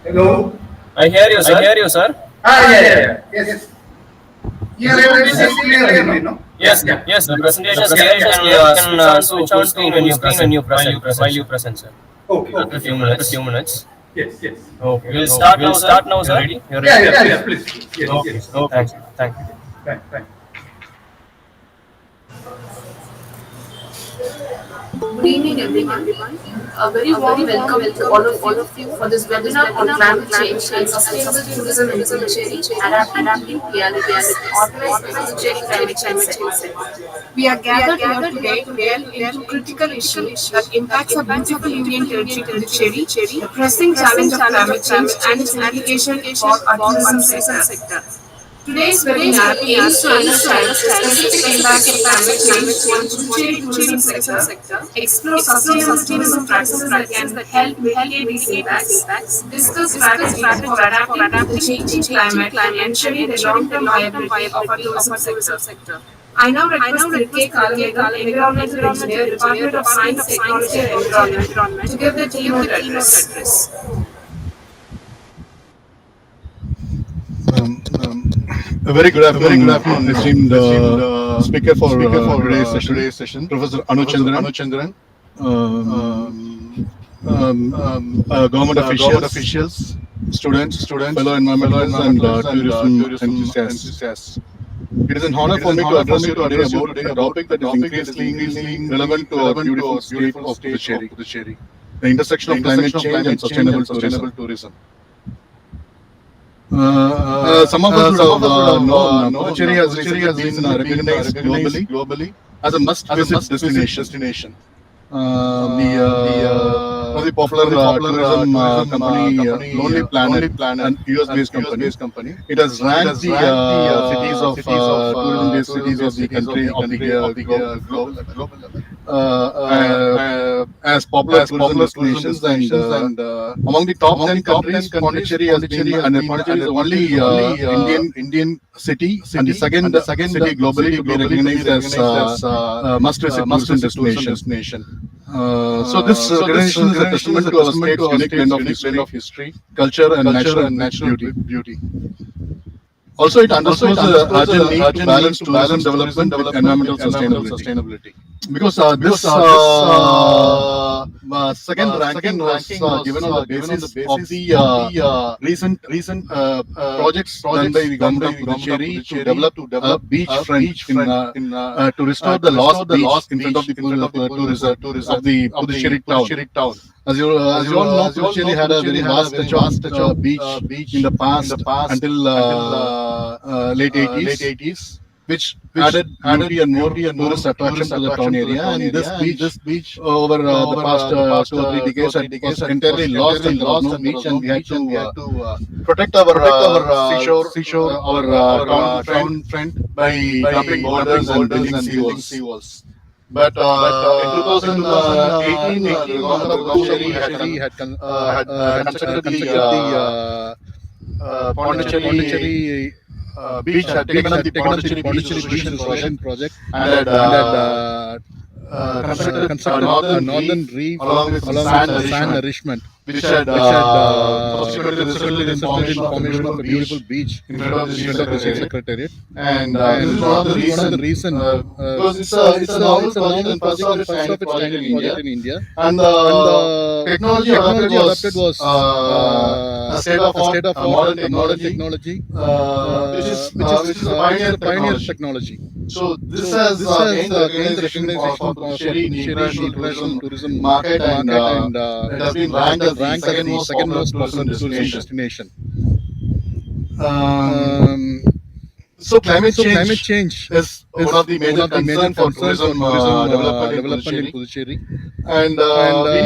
Hello. I hear you, sir. I hear you, sir. Yes. You are able to see clearly, no? Yes, yes. The presentation is clear. You can switch on screen when you present. While you present, sir. Okay, After okay. a few minutes. Yes. Okay. We'll start now, sir. You ready? You're ready. Yeah, please. Okay. Yes. Okay. Thank you. Fine. Good evening, everyone. A very warm welcome to all of you for this webinar on climate change and sustainable tourism in Puducherry, adapting to realities, organized by Puducherry Climate Change Center. We are gathered here today to delve into critical issues that impacts our beautiful Indian territory, Puducherry, the pressing challenge of climate change and its implication for our tourism sector. Today's webinar aims to understand the specific impacts of climate change on Puducherry tourism sector, explore sustainable tourism practices that can help mitigate these impacts, discuss strategies for adapting to the changing climate and ensuring the long-term viability of our tourism sector. I now request K. Kalamegan, Environmental Engineer, Department of Science, Technology and Environment, to give the keynote address. A very good afternoon, esteemed speaker for today's session, Professor Anuchandran, government officials, students, fellow environmentalists, and tourism enthusiasts. It is an honor for me to address you today about a topic that is increasingly relevant to our beautiful state of Puducherry, the intersection of climate change and sustainable tourism. Some of us would have known Puducherry has recently been recognized globally as a must-visit destination. The popular tourism company Lonely Planet, an US-based company, it has ranked the cities of tourism-based cities of the country of the global level as popular tourism destinations, and among the top 10 countries, Puducherry has been, and Puducherry is the only Indian city and the second city globally to be recognized as must-visit tourism destination. So this recognition is a testament to our state's unique blend of history, culture, and natural beauty. Also, it underscores the urgent need to balance tourism development with environmental sustainability. Because this second ranking was given on the basis of the recent projects done by the government of Puducherry to develop a beachfront to restore the lost beach in front of the tourism of the Puducherry town. As you all know, Puducherry had a very vast stretch of beach in the past until late 80s, which added beauty and more tourist attraction to the town area. And this beach over the past 2 or 3 decades was entirely lost, and there was no beach, and we had to protect our seashore, our town front by dropping boulders and building seawalls. But in 2018, the government of Puducherry had constructed the Pondicherry beach, had taken up the Pondicherry beach restoration project, and had constructed a northern reef along with sand nourishment, which had subsequently resulted in formation of a beautiful beach in front of the state secretariat. And this is one of the reasons, because it's a novel project and first of its kind in India. And the technology adopted was a state-of-art modern technology, which is a pioneer technology. So this has gained the recognition for Puducherry in the international tourism market, and it has been ranked as the second most popular tourism destination. So climate change is one of the major concerns for tourism development in Puducherry, and we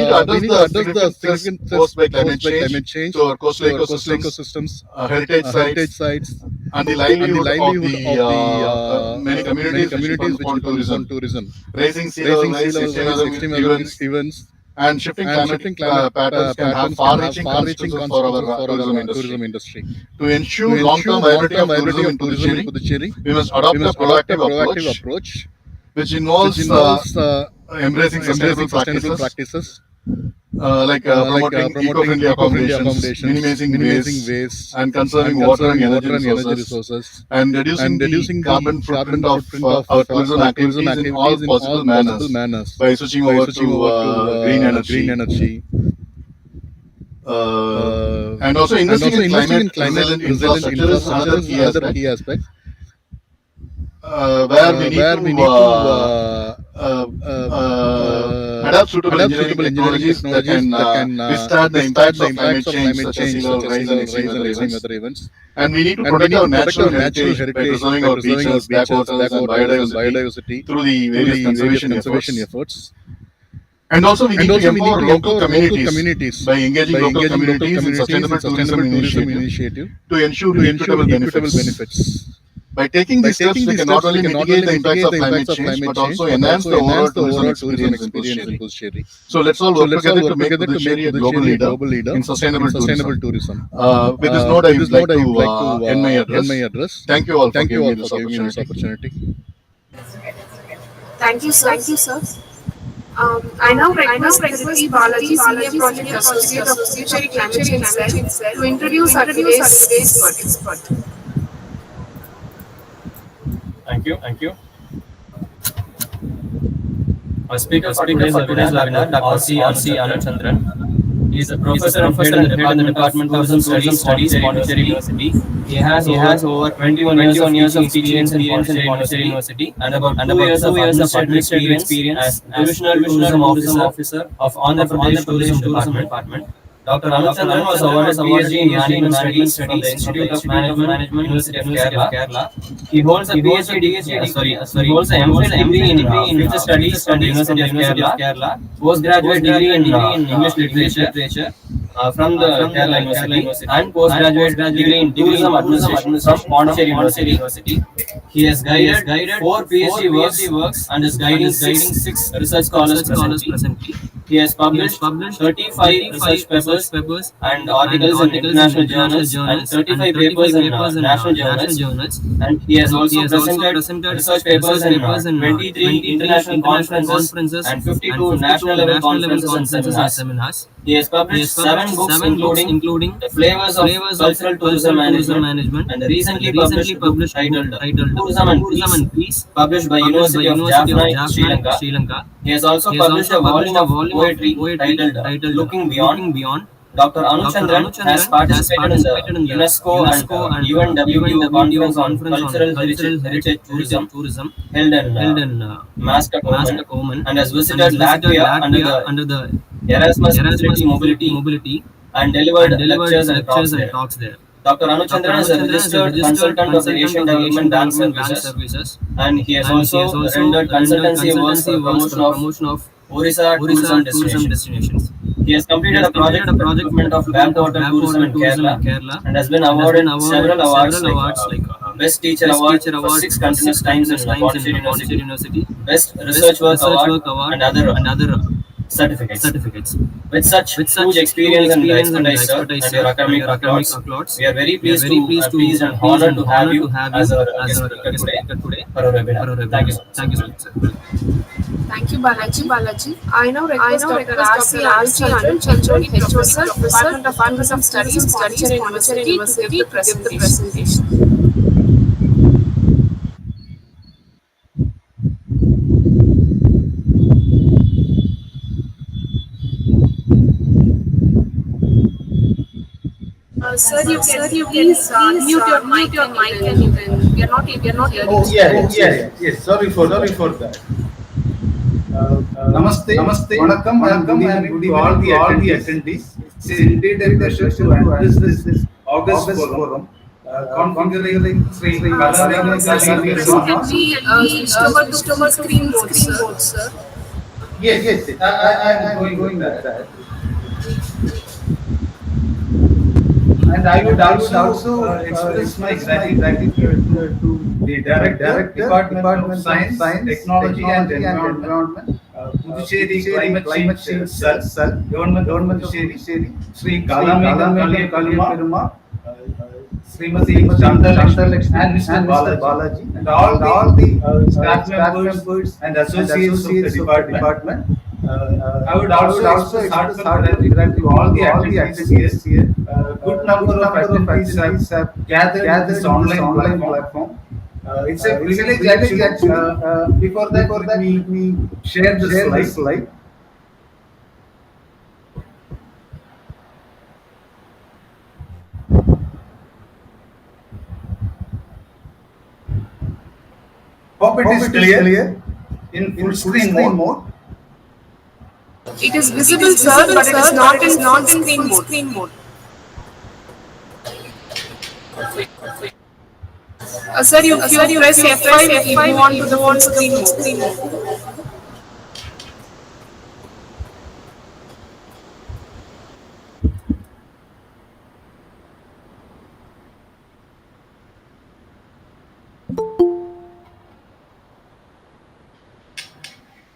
need to address the significant threats posed by climate change to our coastal ecosystems, heritage sites, and the livelihood of the many communities which depend on tourism. Raising sea levels, extreme events, and shifting climate patterns can have far-reaching consequences for our tourism industry. To ensure long-term viability of tourism in Puducherry, we must adopt a proactive approach, which involves embracing sustainable practices, promoting eco-friendly accommodations, minimizing waste, and conserving water and energy resources, and reducing the carbon footprint of our tourism activities in all possible manners by switching over to green energy. And also investing in climate resilient infrastructure is another key aspect, where we need to adapt suitable engineering technologies that can withstand the impacts of climate change, such as sea level rise and extreme weather events. And we need to protect our natural heritage by preserving our beaches, backwaters, and biodiversity through the various conservation efforts. And also, we need to empower local communities by engaging local communities in sustainable tourism initiative to ensure equitable benefits. By taking these steps, we can not only mitigate the impacts of climate change, but also enhance the overall tourism experience in Puducherry. So let's all work together to make Puducherry a global leader in sustainable tourism. With this note, I would like to end my address. Thank you all for giving me this opportunity. Thank you, sir. I now request Pragati Balaji, Senior Project Associate of Puducherry Climate Change Cell, to introduce our today's expert. Thank you. Our speaker for today's webinar, Dr. C. Anuchandran. He is a professor and head in the Department of Tourism Studies, Puducherry University. He has over 21 years of experience in Puducherry University and about 2 years of administrative experience as Divisional Tourism Officer of Andhra Pradesh Tourism Department. Dr. Anuchandran was awarded PhD in Management Studies from the Institute of Management, University of Kerala. He holds a PhD, holds an MPhil degree in Future Studies from the University of Kerala, postgraduate degree in English Literature from the Kerala University, and postgraduate degree in Tourism Administration from Puducherry University. He has guided 4 PhD works and is guiding 6 research scholars presently. He has published 35 research papers and articles in international journals and 35 papers in national journals. And he has also presented research papers in 23 international conferences and 52 national level conferences and seminars. He has published 7 books, including The Flavors of Cultural Tourism Management and the recently published titled Tourism and Peace, published by University of Jaffna, Sri Lanka. He has also published a volume of poetry titled Looking Beyond. Dr. Anuchandran has participated in the UNESCO and UNWTO Conference on Cultural Heritage Tourism held in Muscat, Oman, and has visited Latvia under the Erasmus Mobility and delivered lectures and talks there. Dr. Anuchandran is a registered consultant of the Asian Development Bank Services, and he has also rendered consultancy works for promotion of Orissa tourism destinations. He has completed a project development of backwater tourism in Kerala and has been awarded several awards like Best Teacher Award for 6 continuous times in Puducherry University, Best Research Work Award, and other certificates. With such huge experience and expertise, sir, and your academic applauds, we are very pleased and honored to have you as our guest speaker today for our webinar. Thank you so much, sir. Thank you, Balaji. I now request Dr. R.C. Anuchandran, Professor, Department of Tourism Studies, Puducherry University, to give the presentation. Sir, you can please mute your mic and you can. We are not hearing. Oh, yes. Sorry for that. Namaste, vanakkam, and good evening to all the attendees. It's indeed a pleasure to address this August forum, configuring Sri Kalari Switch over screen mode, sir. Yes, I am going that. And I would also express my gratitude to the Director, Department of Science, Technology and Environment, Puducherry Climate Change Cell, Government Puducherry, Sri Kalamegam Kalima, Srimati Chandalakshmi and Mr. Balaji, and all the staff members and associates of the department. I would also express heartfelt gratitude to all the attendees here. Good number of attendees have gathered in this online platform. It's a privilege actually. Before that, let me share the slide. Hope it is clear in full screen mode. It is visible, sir, but it is not in screen mode. Sir, you press F5 if you want to the full screen mode.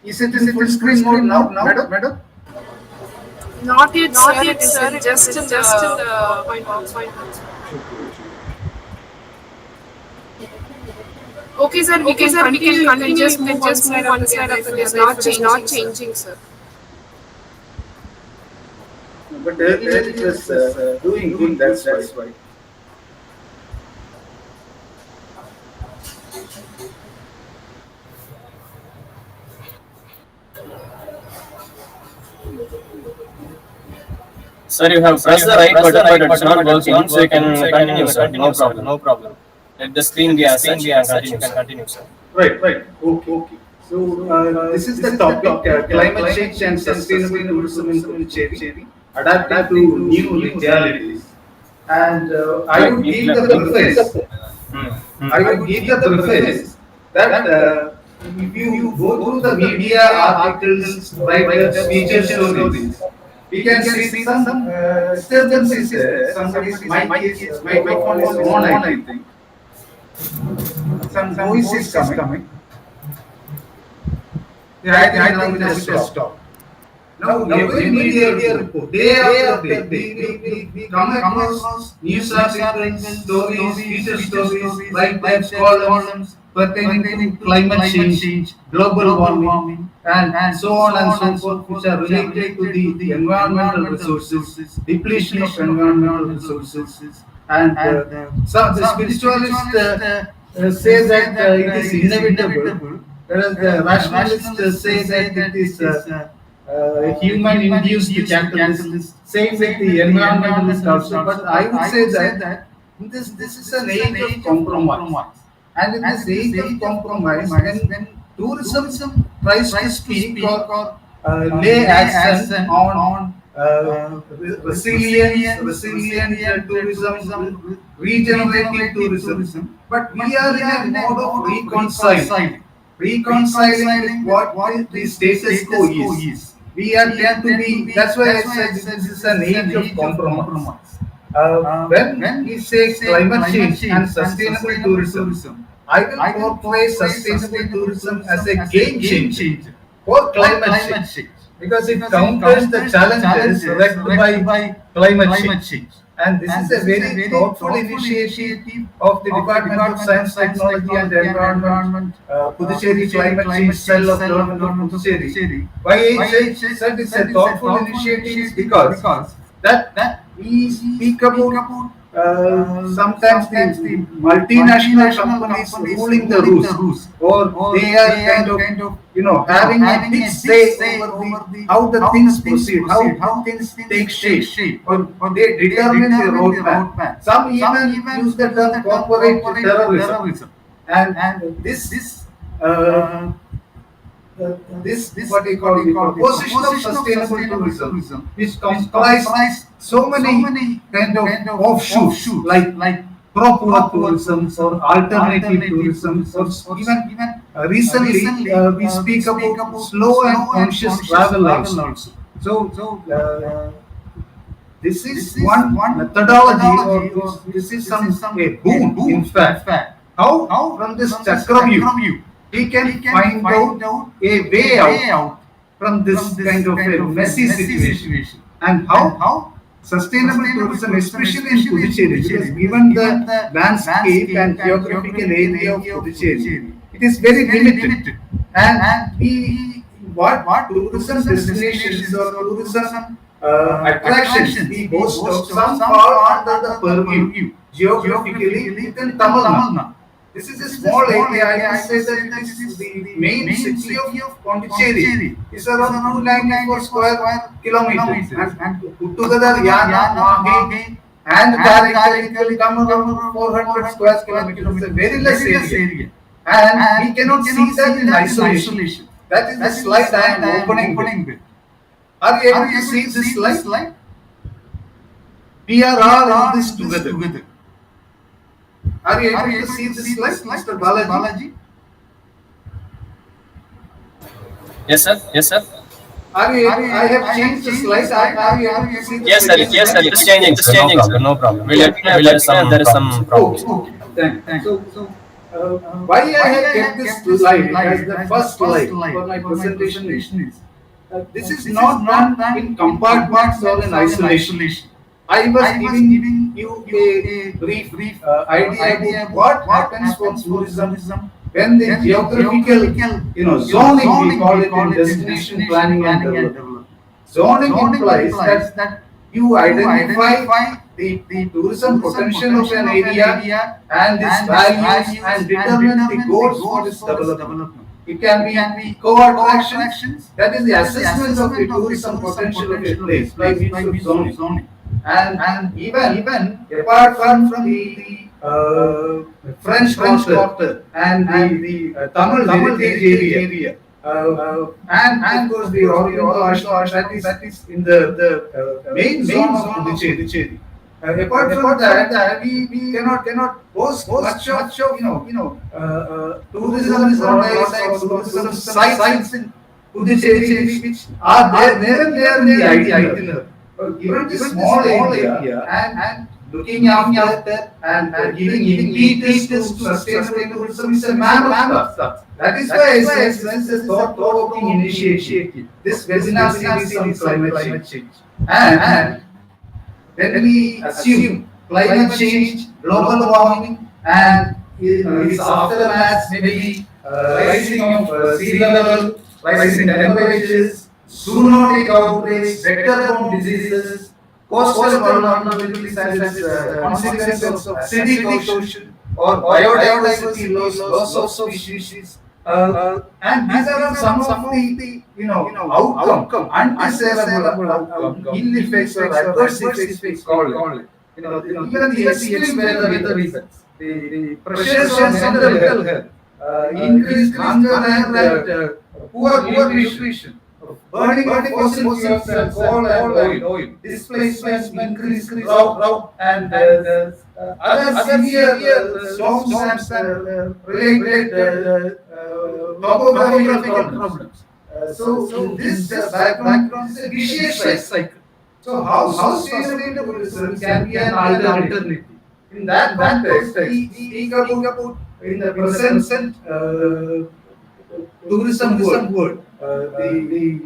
Is it in full screen mode now, madam? Not yet, sir. It is just in the point. Okay, sir. We can continue. Just move one side of the it is not changing, sir. But earlier it was doing good. That's why. Sir, you have pressed the right button, but it's not working, so you can continue, sir. No problem. Let the screen be as such, you can continue, sir. Right. Okay. So this is the topic: climate change and sustainable tourism in Puducherry, adapting to new realities. And I would give the preface. That if you go through the media articles, writers, feature stories, we can see some disturbances there. Somebody's microphone is on, I think. Some voice is coming. Yeah, I think now it has stopped. Now, every media report, day after day, we come across news articles, stories, feature stories, writers, columns pertaining to climate change, global warming, and so on and so forth, which are related to the environmental resources, depletion of environmental resources, and so the spiritualists say that it is inevitable, whereas the rationalists say that it is human-induced catalyst. Same with the environmentalist also, but I would say that this is an age of compromise. And in this age of compromise, when tourism tries to speak or lay accent on resilient tourism, regenerative tourism, but we are in a mode of reconciling with what the status quo is. We are tend to be, that's why I said this is an age of compromise. When we say climate change and sustainable tourism, I will portray sustainable tourism as a game changer for climate change because it counters the challenges wrecked by climate change. And this is a very thoughtful initiative of the Department of Science, Technology and Environment, Puducherry Climate Change Cell of Government of Puducherry. Why I said it's a thoughtful initiative because that we speak about sometimes the multinational companies ruling the roost, or they are kind of having a big say over how the things proceed, how things take shape, or they determine the roadmap. Some even use the term corporate terrorism, and this what we call the proposition of sustainable tourism, which comprise so many kind of offshoots like pro-poor tourism or alternative tourism, or even recently we speak about slow and conscious travel also. So this is one methodology, or this is some a boon in fact. How from this chakraview we can find out a way out from this kind of a messy situation, and how sustainable tourism, especially in Puducherry, because given the landscape and geographical area of Puducherry, it is very limited, and we what tourism destinations or tourism attractions we boast of, some fall under the purview geographically within Tamil Nadu. This is a small area. I would say that it is the main city of Puducherry. It's around 294 square kilometers. And put together Yana, Mahe, and Calicut will come around 400 square kilometers. It's a very less area. And we cannot see that in isolation. That is the slide I am opening with. Are you able to see this slide? We are all in this together. Are you able to see this slide, Mr. Balaji? Yes, sir. Yes, sir. I have changed the slide. Are you able to see the Yes, sir. Yes, sir. It's changing. It's changing, sir. No problem. We'll let you know if there is some problems. Okay. Thanks. So, why I have kept this slide as the first slide for my presentation is this is not done in compartments or in isolation. I was giving you a brief idea about what happens for tourism when the geographical, zoning, we call it in destination planning and development. Zoning implies that you identify the tourism potential of an area and its values and determine the goals for its development. It can be co-attractions, that is the assessment of the tourism potential of a place by means of zoning. And even apart from the French Quarter and the Tamil heritage area, and of course the Oriental that is in the main zone of Puducherry. Apart from that, we cannot boast much of tourism products or tourism sites in Puducherry which are there in the itinerary. Given this small area and looking after and giving impetus to sustainable tourism is a mammoth task. That is why I say this is a thought-provoking initiative. This webinar series on climate change. And when we assume climate change, global warming, and its aftermaths, maybe rising of sea level, rising temperatures, zoonotic outbreaks, vector-borne diseases, coastal vulnerabilities as consequences of acidic ocean or biodiversity loss of species. And these are some of the outcome, undesirable outcome, ill effects or adverse effects call it. Even the extreme weather effects, the pressures on mental health, increased hunger and poor nutrition, burning fossil fuels and coal and oil, displacement, increased drought, and other severe storms and related topographical problems. So this background is a vicious cycle. So how sustainable tourism can be an alternative? In that context, we speak about in the present tourism world, the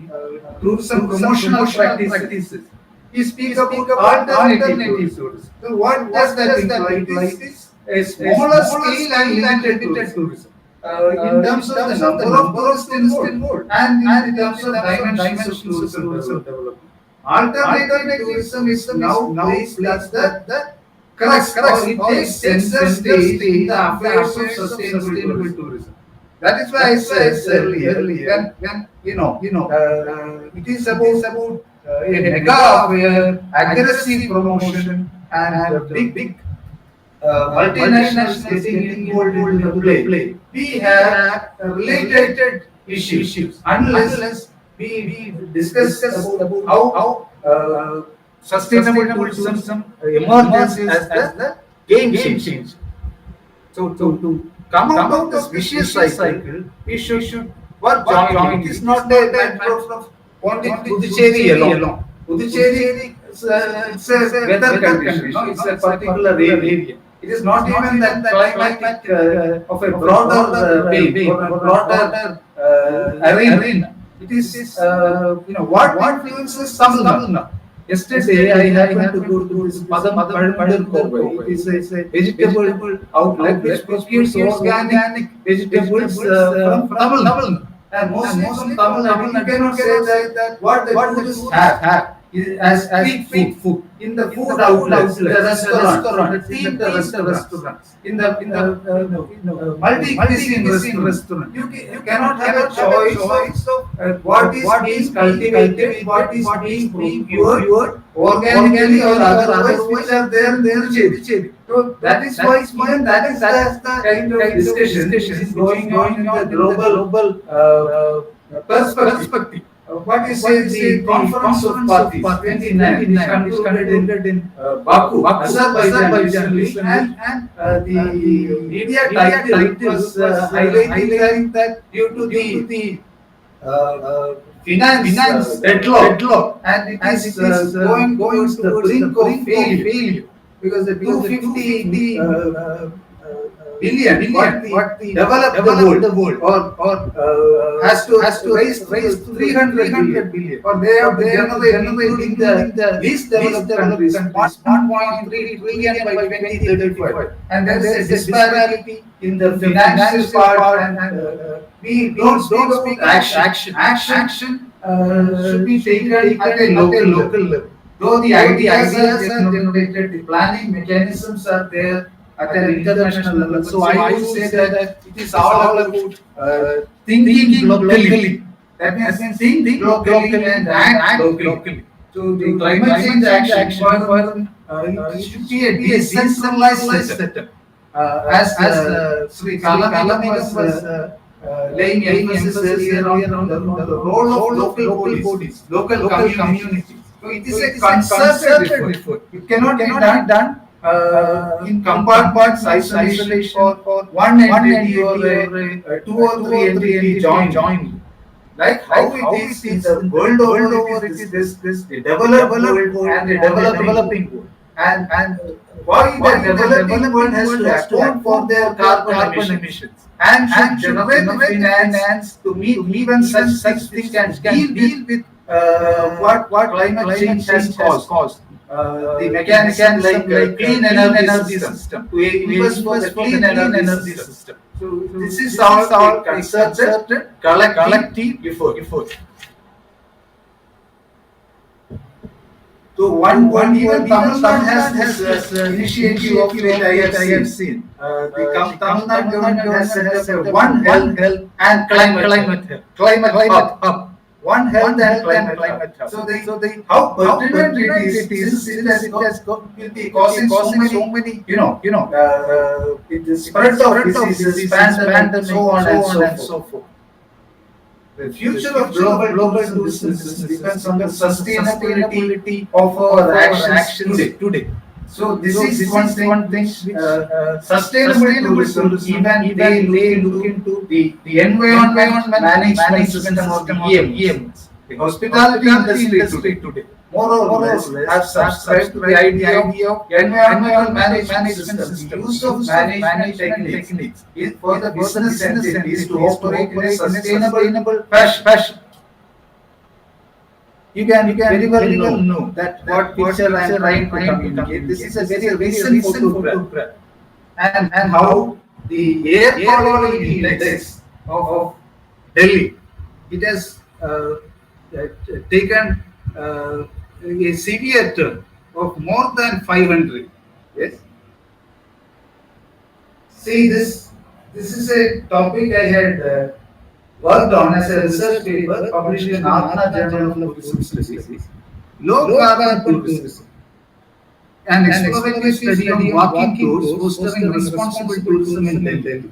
tourism promotional practices. We speak about alternative tourism. So what does that imply? It is a smaller scale and limited tourism. In terms of the number of tourists involved and in terms of dimensions of tourism development. Alternative tourism is now placed as the crux or it takes center stage in the affairs of sustainable tourism. That is why I said earlier when it is about a mega affair, aggressive promotion, and big multinationals getting involved in the play. We have related issues unless we discuss about how sustainable tourism emerges as the game change. So to come out of this vicious cycle, we should work jointly. It is not a matter of Puducherry alone. Puducherry it's a weather condition. It's a particular area. It is not even that climate of a broader way or a broader arena. It is what influences Tamil Nadu. Yesterday I happened to go to this Padam. It is a vegetable outlet which procures organic vegetables from Tamil Nadu. And mostly from Tamil Nadu, you cannot say that what the tourists have is as street food in the food outlets, in the restaurants, in the restaurants, in the multi cuisine restaurant. You cannot have a choice of what is being cultivated, what is being procured organically or otherwise, which are there in Puducherry. So that is why even that is the kind of discussion which is going on in the global perspective. What is the Conference of Parties 29, which concluded in Baku, Azerbaijan recently, and the media title was highlighting that due to the finance deadlock, and it is going towards the brink of failure, because the 250 billion what the developed world or has to raise 300 billion, or they have including the least developed countries 1.3 trillion by 2035, and there is a disparity in the financial part, and we don't speak action should be taken at a local level. Though the ideas are generated, the planning mechanisms are there at an international level. So I would say that it is all about thinking locally. That means think locally and act locally. So the climate change action it should be a decentralized setup. As Sri Kalamegam was laying emphasis earlier on the role of local bodies, local communities. So it is a concerted effort. It cannot be done in compartments, isolation, or one entity or two or three entities jointly. Like how it is in the world over, it is this developed world and the developing world. And why the developing world has to account for their carbon emissions and should generate the finance to meet even such things and deal with what climate change has caused. The mechanism like clean energy system, to invest for the clean energy system. So this is all a concerted collective effort. So one even Tamil Nadu has this initiative of it I have seen. The Tamil Nadu government has set up a One Health and Climate Hub. One Health and Climate Hub. So how pertinent it is, it has will be causing so many, the spread of diseases, pandemic, so on and so forth. The future of global tourism depends on the sustainability of our actions today. So this is one thing which sustainable tourism, even they look into the environment management system of EMs. The hospitality industry today more or less have subscribed to the idea of environmental management system. The use of management techniques is for the business entities to operate in a sustainable fashion. You can very well know that what picture I am trying to communicate. This is a very recent photograph, and how the air quality index of Delhi, it has taken a severe turn of more than 500. Yes. See, this is a topic I had worked on as a research paper published in Athna Journal of Tourism Studies. Low carbon tourism, an exploratory study on walking tours fostering responsible tourism in Delhi.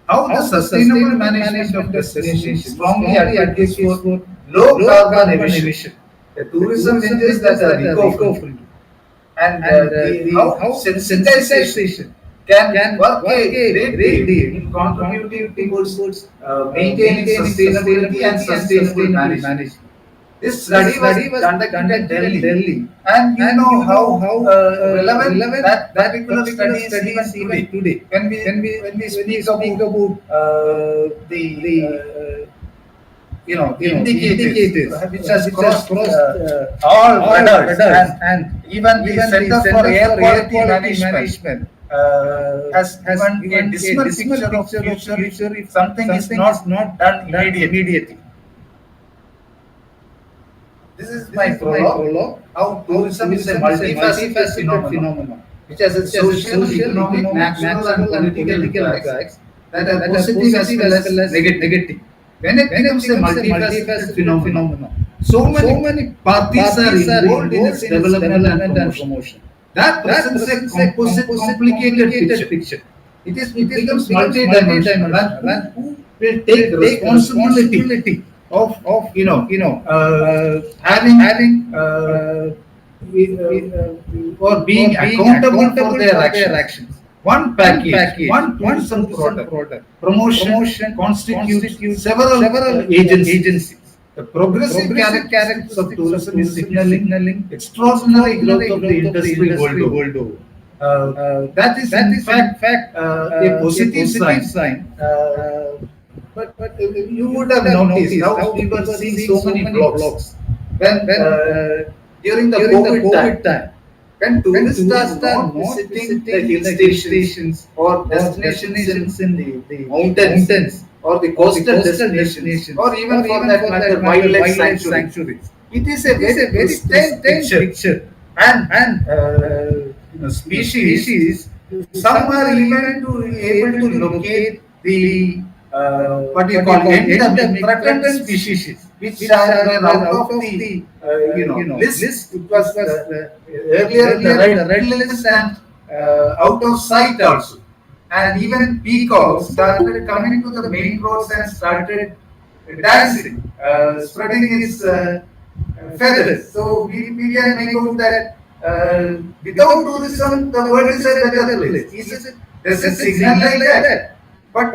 How the sustainable management of destinations strongly advocates for low carbon emission. The tourism ventures that are eco-friendly, and how sensitization can work a great deal in contributing towards maintaining sustainability and sustainable management. This study was conducted in Delhi, and you know how relevant that particular study is even today. When we speak about the the indicators which has crossed all radars, and even the Center for Air Quality Management has given a dismal picture of future if something is not done immediately. This is my prologue. How tourism is a multifaceted phenomenon, which has a social, economic, natural, and political impacts that are positive as well as negative. When it becomes a multifaceted phenomenon, so many parties are involved in its development and promotion. That presents a composite, complicated picture. It becomes multi-dimensional, and who will take responsibility of having or being accountable for their actions. One package, one tourism product, promotion constitutes several agencies. The progressive characteristics of tourism is signaling extraordinary growth of the industry world over. That is in fact a positive sign. But you would have noticed how we were seeing so many blogs when during the COVID time, when tourists are not visiting the hill stations or destinations in the mountains or the coastal destinations or even for that matter wildlife sanctuaries. It is a very distinct picture, and species. Some are even able to locate the what you call endemic threatened species, which are out of the list. It was earlier the red list and out of sight also. And even peacocks started coming to the main roads and started dancing, spreading its feathers. So we can make out that without tourism, the world is a better place. There's a signal like that. But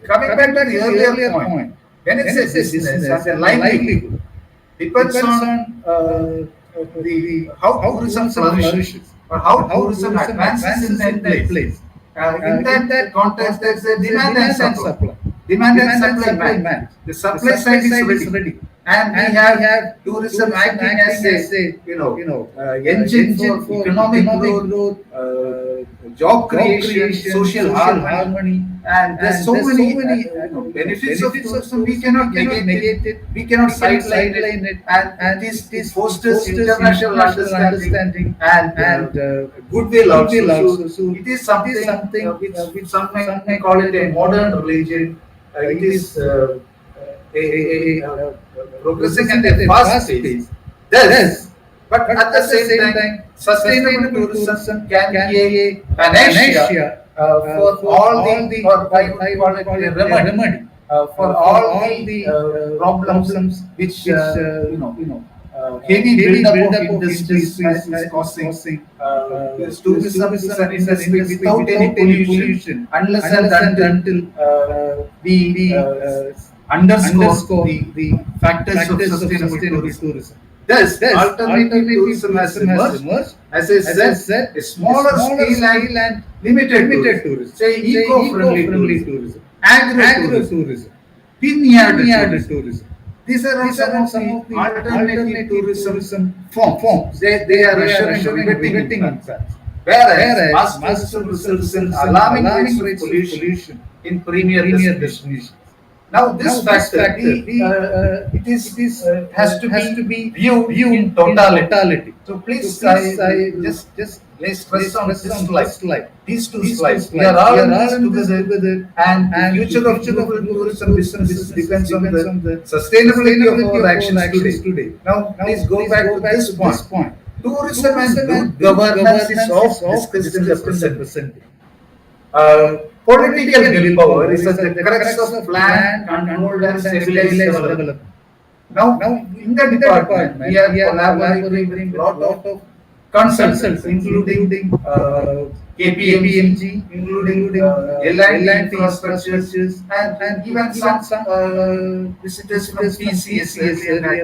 coming back to the earlier point, when it's a business and a livelihood, depends on how tourism flourishes or how tourism advances in that place. In that context, there's a demand and supply. Demand and supply match. The supply side is ready, and we have tourism acting as a engine for economic growth, job creation, social harmony, and there's so many benefits of tourism. We cannot negate it. We cannot sideline it, and this fosters international understanding and goodwill also. So it is something which some may call it a modern religion. It is progressing at a fast pace. Yes, but at the same time, sustainable tourism can be a panacea for all the, or I would call it a remedy for all the problems which heavy build-up of industries is causing. Tourism is an industry without any pollution unless and until we underscore the factors of sustainable tourism. Thus, alternative tourism has emerged, as I said, a smaller scale and limited tourism, say eco-friendly tourism, agro-tourism, vineyard tourism. These are some of the alternative tourism forms. They are assuring riveting impacts. Whereas mass tourism results in alarming rates of pollution in premier destinations. Now this factor, has to be viewed in totality. So please, I just lay stress on this slide. These two slides. We are all in this together, and the future of tourism business depends on the sustainability of our actions today. Now please go back to this point. Tourism and good governance is often discussed in the present. Political willpower is at the crux of plan, controlled and stabilized development. Now, in the department, we are collaborating with a lot of consultants, including KPMG, including L&T infrastructures, and even some visitors from TCS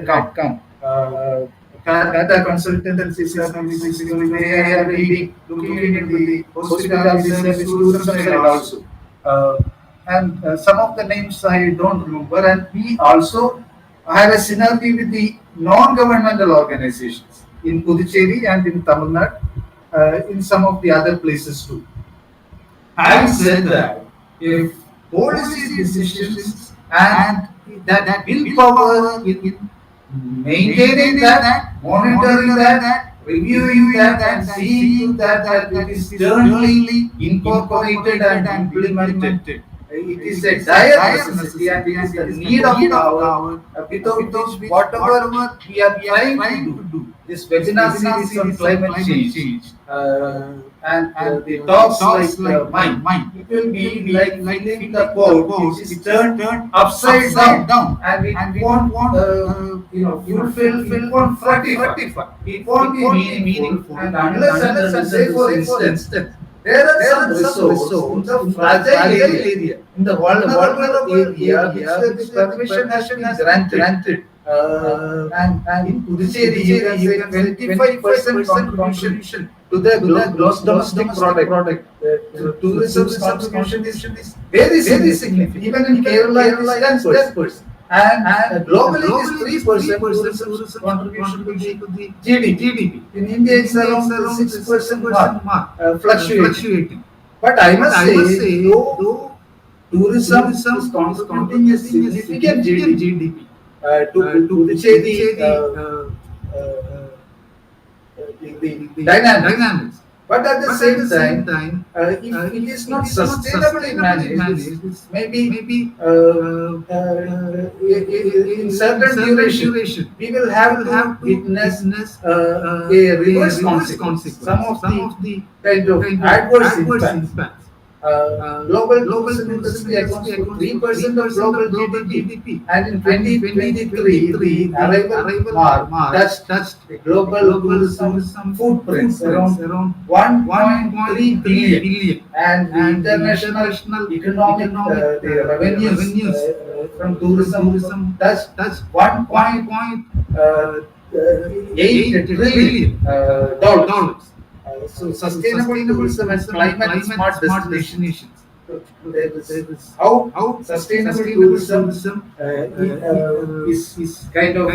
had come. Data consultancy services, they are really looking into the hospitality service tourism side also. And some of the names I don't remember, and we also have a synergy with the non-governmental organizations in Puducherry and in Tamil Nadu, in some of the other places too. Having said that, if policy decisions and that willpower in maintaining that, monitoring that, reviewing that, and seeing that it is sternly incorporated and implemented. It is a dire necessity and it is the need of our, without which whatever we are trying to do, this webinar series on climate change, and the talks like mine, it will be like filling the pot which is turned upside down, and it won't fulfill, it won't fructify, it won't be meaningful, and unless say for instance, there are some resources in the fragile area, in the vulnerable area, which the permission has been granted. And in Puducherry, you can say 25% contribution to the gross domestic product. Tourism's contribution is very significant. Even in Kerala, it is 10%. And globally, it is 3% tourism contribution to the GDP. In India, it's around 6% mark, fluctuating. But I must say, though tourism is contributing a significant GDP to the dynamics. But at the same time, if it is not sustainably managed, maybe in certain duration, we will have to witness a reverse consequence. Some of the kind of adverse impacts. Global industry accounts for 3% of global GDP, and in 2023, the arrival mark touched the global tourism footprints around 1.3 billion, and the international economic the revenues from tourism touched 1.8 trillion dollars. So sustainable tourism and climate smart destinations. How sustainable tourism is kind of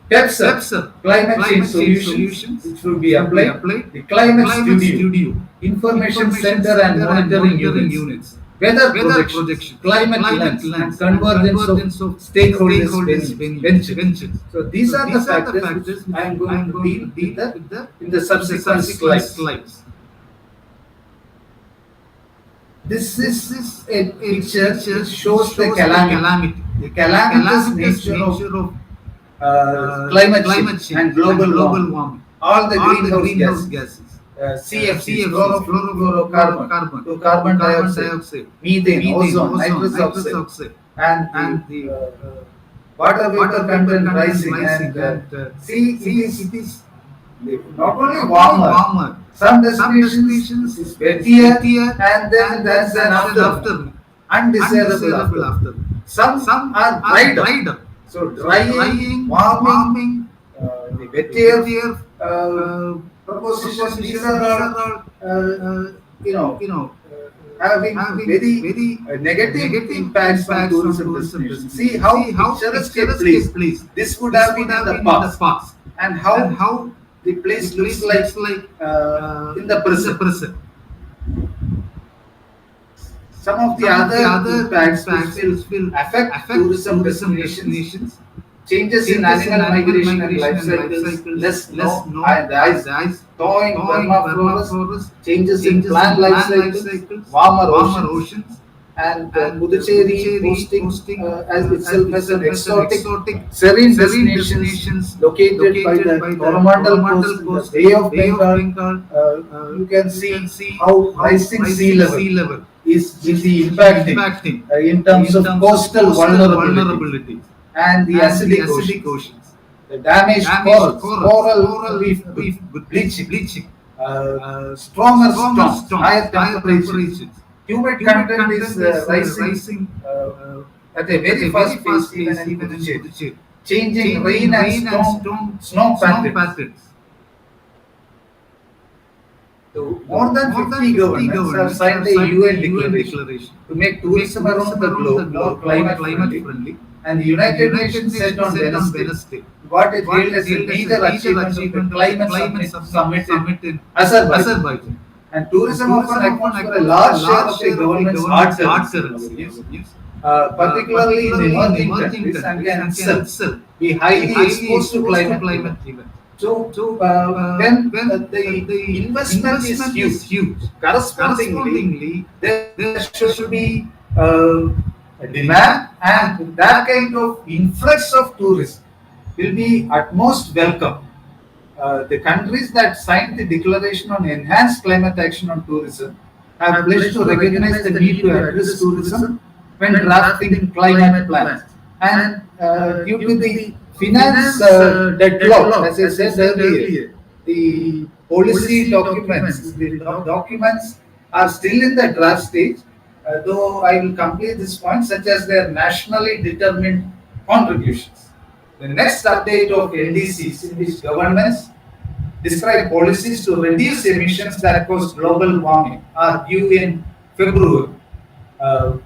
steps up climate change solutions which will be applied. The climate studio, information center and monitoring units, weather projections, climate lens, and convergence of stakeholders' benefits. So these are the factors I am going to deal with in the subsequent slides. This is a picture which shows the calamity, the calamitous nature of climate change and global warming. All the greenhouse gases. CFCs, chlorofluorocarbon, to carbon dioxide, methane, ozone, nitrous oxide, and the water vapor content rising. And see, it is not only warmer. Some destinations is wettier, and then there's an after undesirable after. Some are dried up. So drying, warming, the wettier propositions, these are all, having very negative impacts on tourism destinations. See how picturesque place this would have been in the past, and how the place looks like in the present. Some of the other impacts which will affect tourism destinations: changes in animal migration and life cycles, less snow and ice, thawing permafrost, changes in plant life cycles, warmer oceans, and Puducherry hosting as itself as an exotic serene destinations located by the Coromandel coast, the Bay of Bengal. You can see how rising sea level is impacting in terms of coastal vulnerability and the acidic oceans, the damaged coral reef bleaching, stronger storms, higher temperatures. Humid content is rising at a very fast pace even in Puducherry, changing rain and snow patterns. So more than 50 governments have signed the UN declaration to make tourism around the globe more climate friendly. And the United Nations said on Wednesday what it hailed as a major achievement of the climate summit in Azerbaijan. And tourism often accounts for a large share of the government's hard currency, particularly in emerging countries and can itself be highly exposed to climate events. So when the investment is huge, correspondingly there should be a demand, and that kind of influx of tourism will be at most welcome. The countries that signed the declaration on enhanced climate action on tourism have pledged to recognize the need to address tourism when drafting climate plans. And due to the finance deadlock, as I said earlier, the policy documents are still in the draft stage, though I will complete this point, such as their nationally determined contributions. The next update of NDCs in which governments describe policies to reduce emissions that cause global warming are due in February. Uh,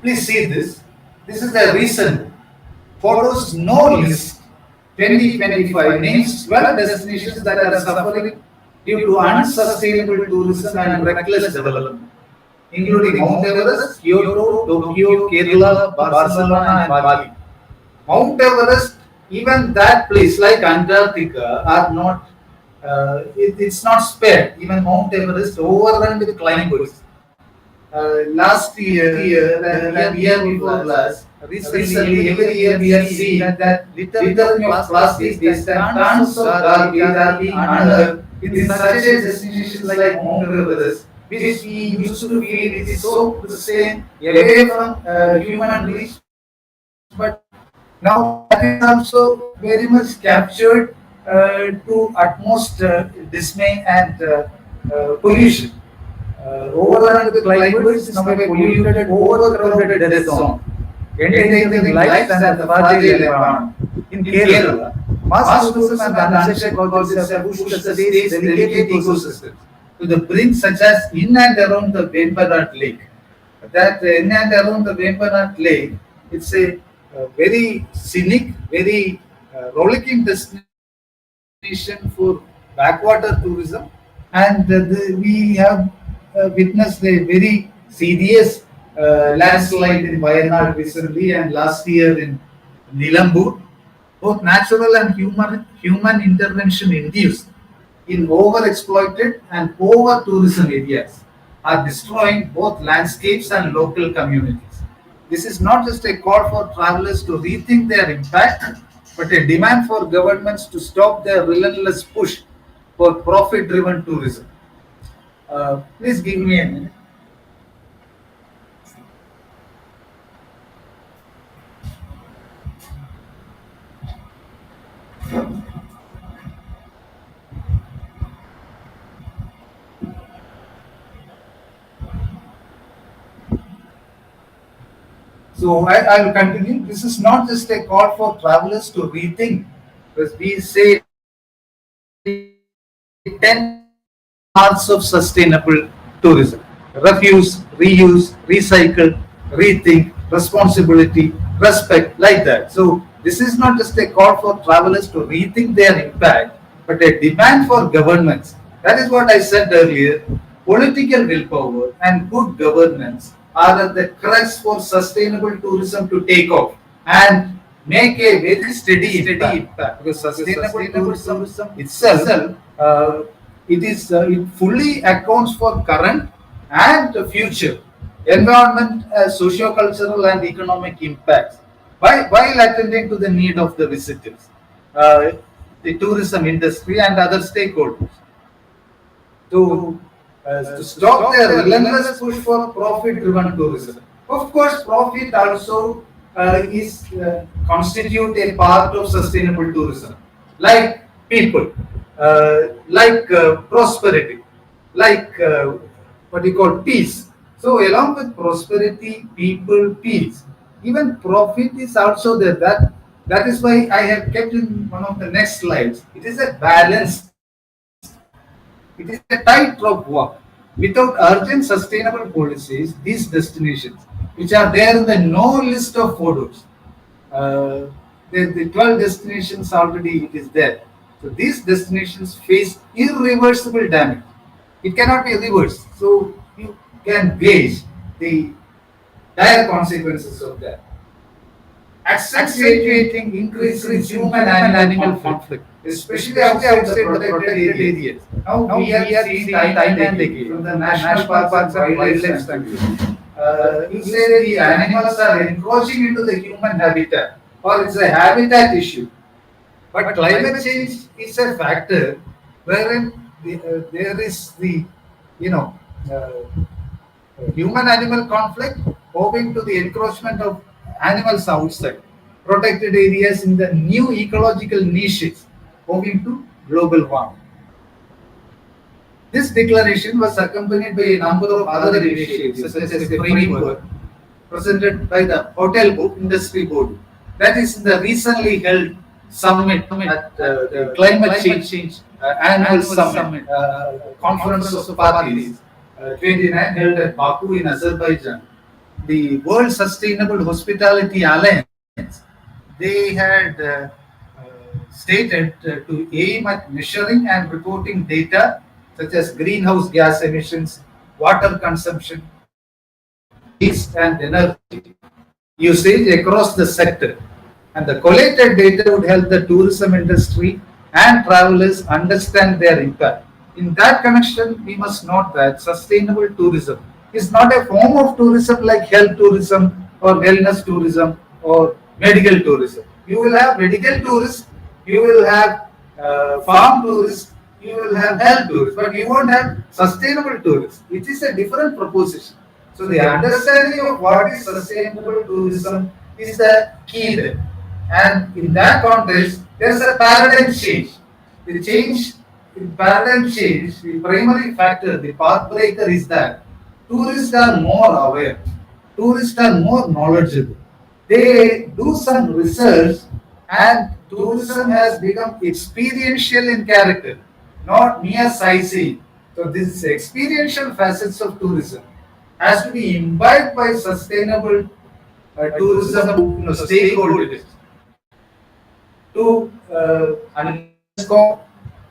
Please see this. This is the recent photos no list 2025 names 12 destinations that are suffering due to unsustainable tourism and reckless development, including Mount Everest, Kyoto, Tokyo, Kerala, Barcelona, and Bali. Mount Everest, even that place like Antarctica, are not. It's not spared. Even Mount Everest overrun with climbers. Last year and year before last, recently every year we are seeing that littering of plastic waste and tons of garbage are being unearthed in such a destinations like Mount Everest, which we used to feel it is so pristine, away from human reach, but now that is also very much captured to utmost dismay and pollution. Overrun with climates is now a polluted, overcrowded death zone, endangering life and the fragile environment. In Kerala, mass tourism and unchecked projects have pushed the state's delicate ecosystem to the brink, such as in and around the Vembanad Lake. That in and around the Vembanad Lake, it's a very scenic, very rollicking destination for backwater tourism, and we have witnessed a very serious landslide in Wayanad recently and last year in Nilambur. Both natural and human intervention induced in overexploited and over tourism areas are destroying both landscapes and local communities. This is not just a call for travelers to rethink their impact, but a demand for governments to stop their relentless push for profit driven tourism. Please give me a minute. So I will continue. This is not just a call for travelers to rethink, because we say 10 parts of sustainable tourism: refuse, reuse, recycle, rethink, responsibility, respect, like that. So this is not just a call for travelers to rethink their impact, but a demand for governments. That is what I said earlier. Political willpower and good governance are at the crux for sustainable tourism to take off and make a very steady impact. Because sustainable tourism itself, it fully accounts for current and future environment, socio-cultural and economic impacts while attending to the need of the visitors, uh, the tourism industry and other stakeholders to stop their relentless push for profit-driven tourism. Of course, profit also is constitute a part of sustainable tourism, like people, prosperity, like what you call peace. So, along with prosperity, people, peace, even profit is also there. That That is why I have kept in one of the next slides. It is a balanced, it is a tightrope walk. Without urgent sustainable policies, these destinations, which are there in the no list of photos, uh, the 12 destinations already it is there. So these destinations face irreversible damage. It cannot be reversed. So you can gauge the dire consequences of that, accentuating increasing human and animal conflict, especially outside the protected areas. Now we are seeing time and again from the national parks and wildlife sanctuaries. You say the animals are encroaching into the human habitat, or it's a habitat issue. But climate change is a factor wherein there is the, you know, human animal conflict owing to the encroachment of animals outside, protected areas in the new ecological niches owing to global warming. This declaration was accompanied by a number of other initiatives, such as a framework presented by the Hotel Industry Board. That is the recently held summit at the climate change annual summit, conference of parties, 29 held at Baku in Azerbaijan. The World Sustainable Hospitality Alliance, they had stated to aim at measuring and reporting data such as greenhouse gas emissions, water consumption, waste, and energy usage across the sector. And the collected data would help the tourism industry and travelers understand their impact. In that connection, we must note that sustainable tourism is not a form of tourism like health tourism or wellness tourism or medical tourism. You will have medical tourists, you will have farm tourists, you will have health tourists, but you won't have sustainable tourists. It is a different proposition. So the understanding of what is sustainable tourism is the key there. And in that context, there is a paradigm change. The change in paradigm change, the primary factor, the path breaker is that tourists are more aware, tourists are more knowledgeable. They do some research and tourism has become experiential in character, not mere sightseeing. So these experiential facets of tourism has to be imbibed by sustainable tourism stakeholders to underscore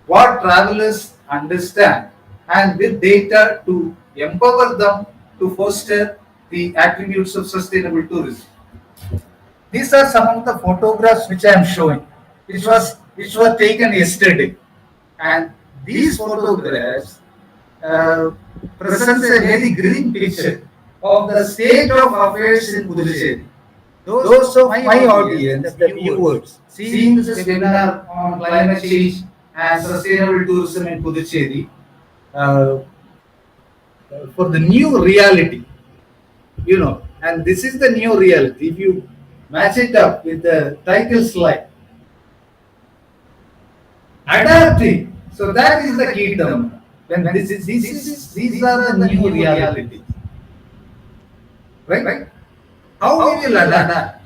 what travelers understand and with data to empower them to foster the attributes of sustainable tourism. These are some of the photographs which I am showing, which were taken yesterday, and these photographs uh, presents a very grim picture of the state of affairs in Puducherry. Those of my audience, the viewers, seeing this webinar on climate change and sustainable tourism in Puducherry, uh, for the new reality, and this is the new reality. If you match it up with the title slide, adapting. So that is the key term. When these are the new realities, right? How we will adapt,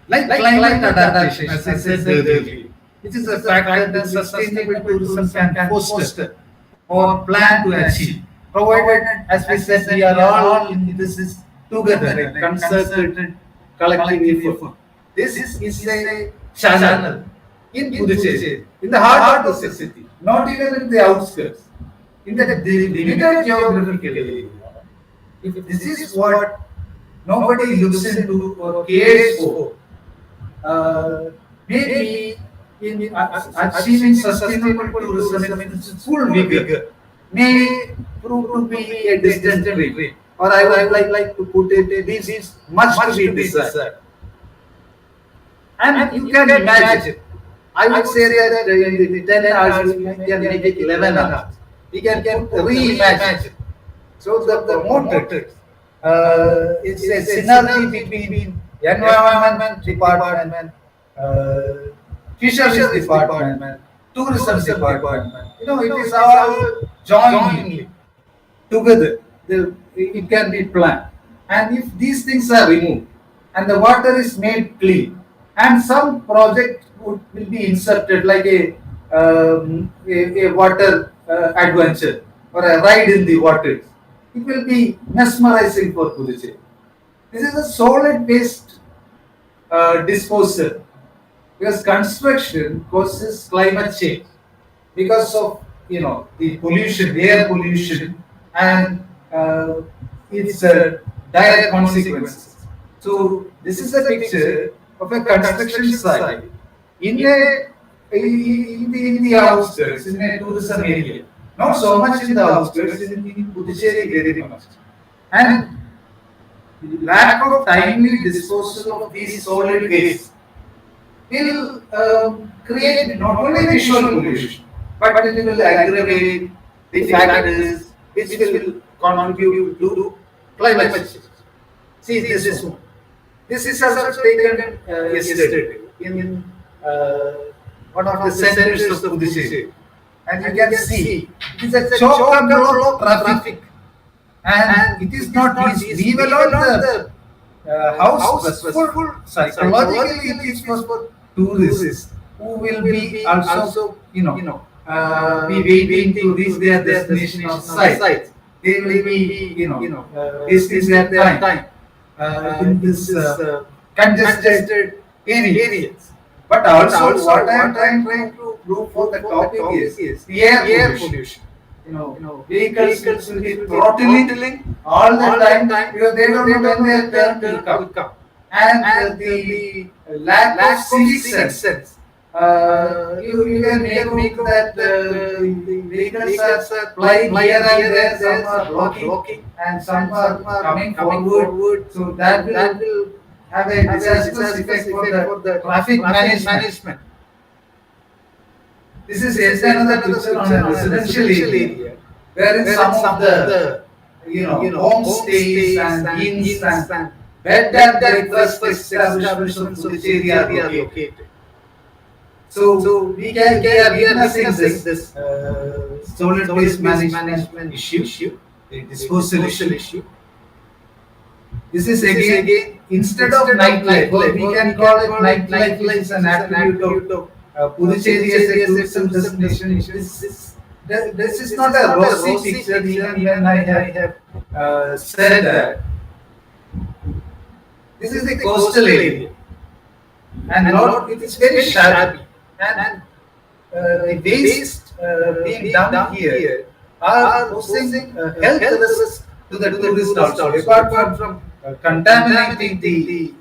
like climate adaptation, as I said earlier, which is a factor that sustainable tourism can foster or plan to achieve, provided, as we said, we are all in this is together, a concerted collective effort. This is a channel in Puducherry, in the heart of the city, not even in the outskirts, in the limited geographical area. If this is what nobody looks into or cares for, maybe in achieving sustainable tourism in its full vigor may prove to be a distant dream. Or I would like to put it, this is much to be desired. And you can imagine, I would say that in the 10 hours, we can make it 11 hours. We can reimagine. So the motive, it's a synergy between environment department, fisheries department, tourism department. It is all jointly together. It can be planned. And if these things are removed and the water is made clean and some project will be inserted like a water adventure or a ride in the water. It will be mesmerizing for Puducherry. This is a solid waste disposal because construction causes climate change because of the pollution, air pollution, and its direct consequences. So this is a picture of a construction site in the outskirts, in a tourism area. Not so much in the outskirts, in Puducherry very much. And lack of timely disposal of these solid waste will create not only visual pollution, but it will aggravate the factors which will contribute to climate change. See this one. This is also taken yesterday in one of the centers of Puducherry. And you can see it is a choke and block of traffic. And it is not easy. Leave alone the how stressful psychologically it is for tourists who will be also be waiting to reach their destination or site. They will be wasting their time in this congested areas. But also what I am trying to prove for the topic is the air pollution. Vehicles will be throttling all the time because they don't know when their turn will come. And the lack of civic sense. You can make that the vehicles are flying here and there, some are blocking and some are coming forward. So that will have a disastrous effect for the traffic management. This is yet another picture on a residential area, wherein some of the homestays and inns and bed and breakfast establishments of Puducherry are located. So we are witnessing this solid waste management issue, the disposal issue. This is again instead of nightlife, we can call it nightlife is an attribute of Puducherry as a tourism destination. This is not a rosy picture, even when I have said that. This is the coastal area, and it is very shabby. And the waste being dumped here are posing health risks to the tourist also, apart from contaminating the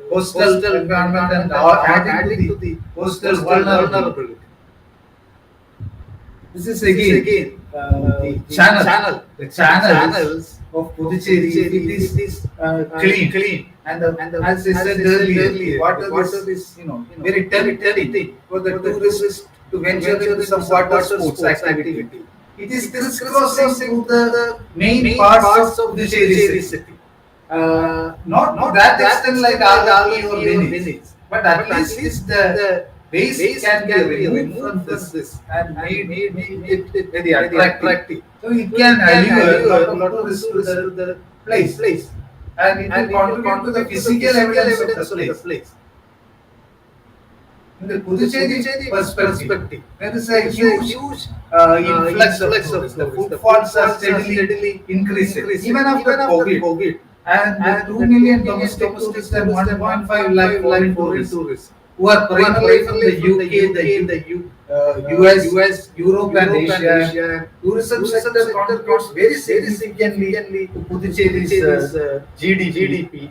coastal environment and adding to the coastal vulnerability. This is again the channels of Puducherry. It is clean. And as I said earlier, water is very tempting for the tourists to venture into some water sports activity. It is crisscrossing through the main parts of Puducherry city. Not that extent like Agami or Venice, but at least the waste can be removed from this and made it very attractive. So it can allure a lot of tourists to the place. And it will contribute to the physical evidence of the place. In the Puducherry perspective, there is a huge influx of the footfalls are steadily increasing, even after COVID. And the 2 million domestic tourists and 1.5 lakh foreign tourists who are primarily from the UK, the US, Europe and Asia. Tourism sector contributes very significantly to Puducherry's GDP.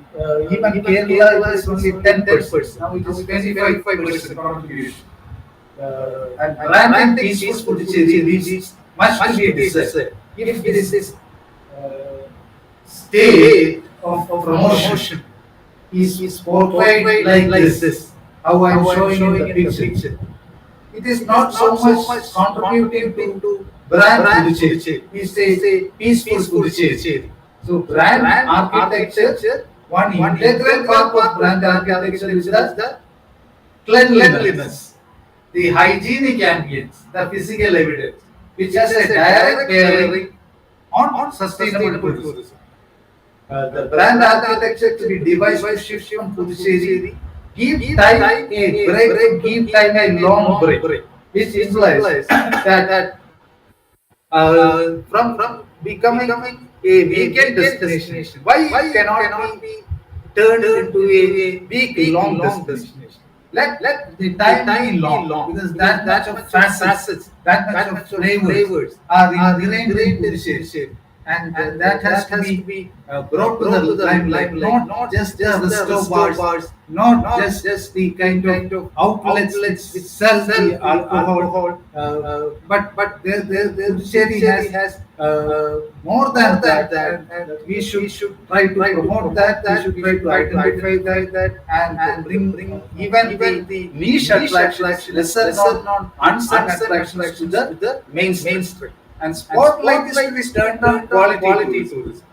Even Kerala is only 10%. Now it is 25% contribution. And brand and peaceful Puducherry leaves much to be desired. If this state of promotion is portrayed like this, how I am showing in the picture. It is not so much contributing to brand Puducherry. We say peaceful Puducherry. So brand architecture, one integral part of brand architecture is the cleanliness, the hygienic ambience, the physical evidence, which has a direct bearing on sustainable tourism. The brand architecture to be devised by shift from Puducherry give time a break to give time a long break, which implies that from becoming a weekend destination, why it cannot be turned into a week long destination? Let the time be long because that much of facets, that much of flavors are ingrained in Puducherry, and that has to be brought to the limelight. Not just the resto bars, not just the kind of outlets which sell the alcohol, but Puducherry has more than that, and we should try to promote that. We should try to identify that and bring even the niche attractions, lesser known, unsung attractions to the mainstream. And spotlight is to be turned on quality tourism.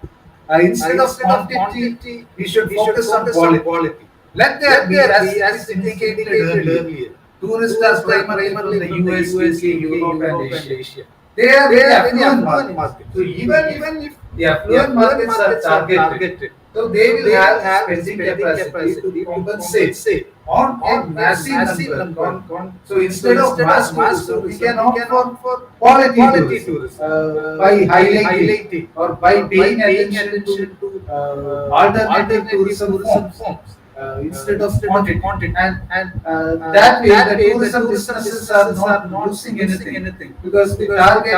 Instead of quantity, we should focus on quality. Let there be, as indicated earlier, tourists are primarily from the US, UK, Europe, and Asia. They are very affluent market. So even if the affluent markets are targeted, so they will have spending capacity to compensate on a massive number. So instead of mass tourism, we can opt for quality tourism by highlighting or by paying attention to alternative tourism forms. Instead of quantity, and that way the tourism businesses are not losing anything because the target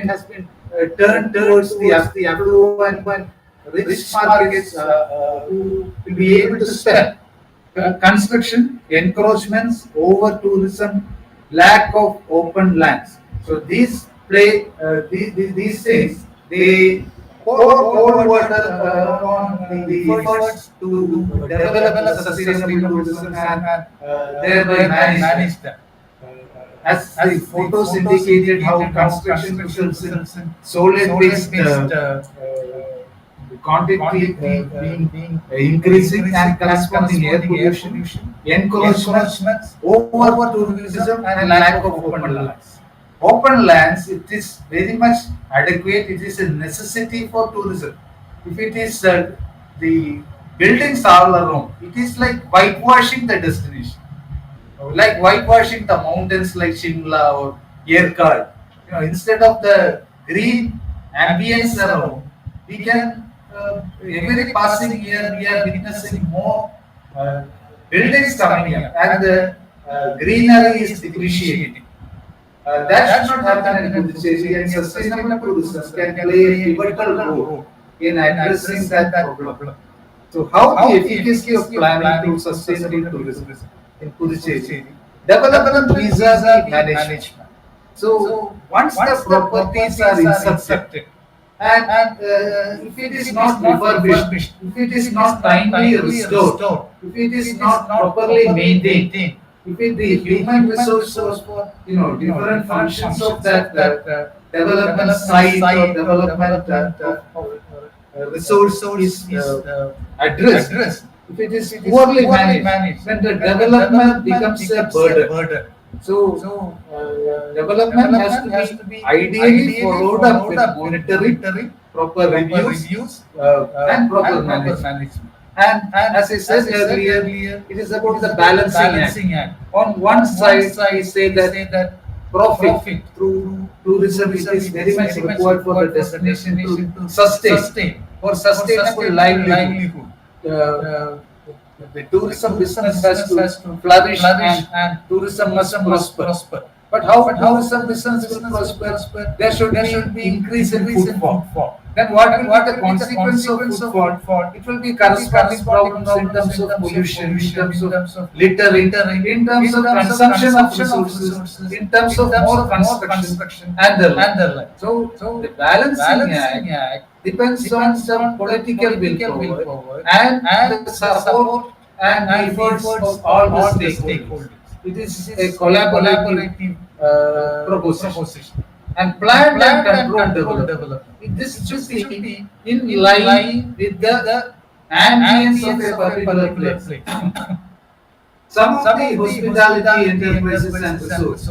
has been turned towards the affluent rich markets who will be able to spend. Construction, encroachments, over tourism, lack of open lands. So these play these things. They pour cold water on the efforts to develop sustainable tourism and thereby manage that. As the photos indicated, how construction results in solid waste quantity being increasing and corresponding air pollution, encroachments, over tourism, and lack of open lands. Open lands, it is very much adequate. It is a necessity for tourism. If it is the buildings all around, it is like whitewashing the destination, like whitewashing the mountains like Shimla or Yerkad. Instead of the green ambience around, we can every passing year we are witnessing more buildings coming up, and the greenery is depreciating. That should not happen in Puducherry, and sustainable tourism can play a pivotal role in addressing that problem. So, how the efficacy of planning to sustainable tourism in Puducherry? Development visa management. So, once the properties are inspected, and if it is not refurbished, if it is not timely restored, if it is not properly maintained, if it the human resources for different functions of that development site or development resource is addressed, if it is poorly managed, then the development becomes a burden. So, development has to be ideally followed up with monitoring, proper reviews, and proper management. And as I said earlier, it is about the balancing act. On one side, we say that profit through tourism is very much required for the destination to sustain for sustainable livelihood. The tourism business has to flourish, and tourism must prosper. But how tourism business will prosper? There should be increase in footfall. Then what will be the consequence of footfall? It will be corresponding problems in terms of pollution, in terms of littering, in terms of consumption of resources, in terms of more construction and the like. So the balancing act depends on some political willpower and the support and efforts of all the stakeholders. It is a collaborative proposition. And planned and controlled development. This should be in line with the ambience of a particular place. Some of the hospitality enterprises and resorts,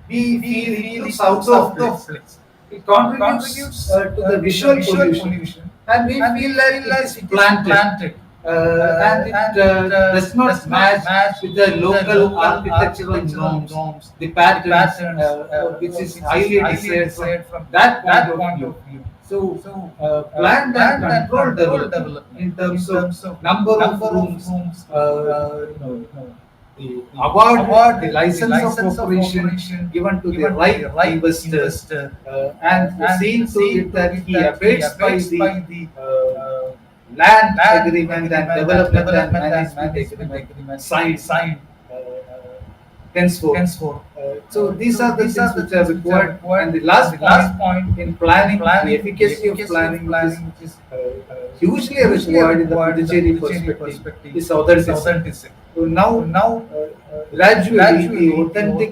we feel it looks out of place. It contributes to the visual pollution, and we feel like it is planted. and it does not match with the local architectural norms, the patterns, which is highly desired from that point of view. So, planned and controlled development in terms of number of rooms, the award, the license of operation given to the right investor, and seeing to it that he abates by the land agreement and development and management agreement signed henceforth. So these are the things which are required. And the last point in planning, the efficacy of planning, which is hugely required in the Puducherry perspective, is authenticity. So now gradually the authentic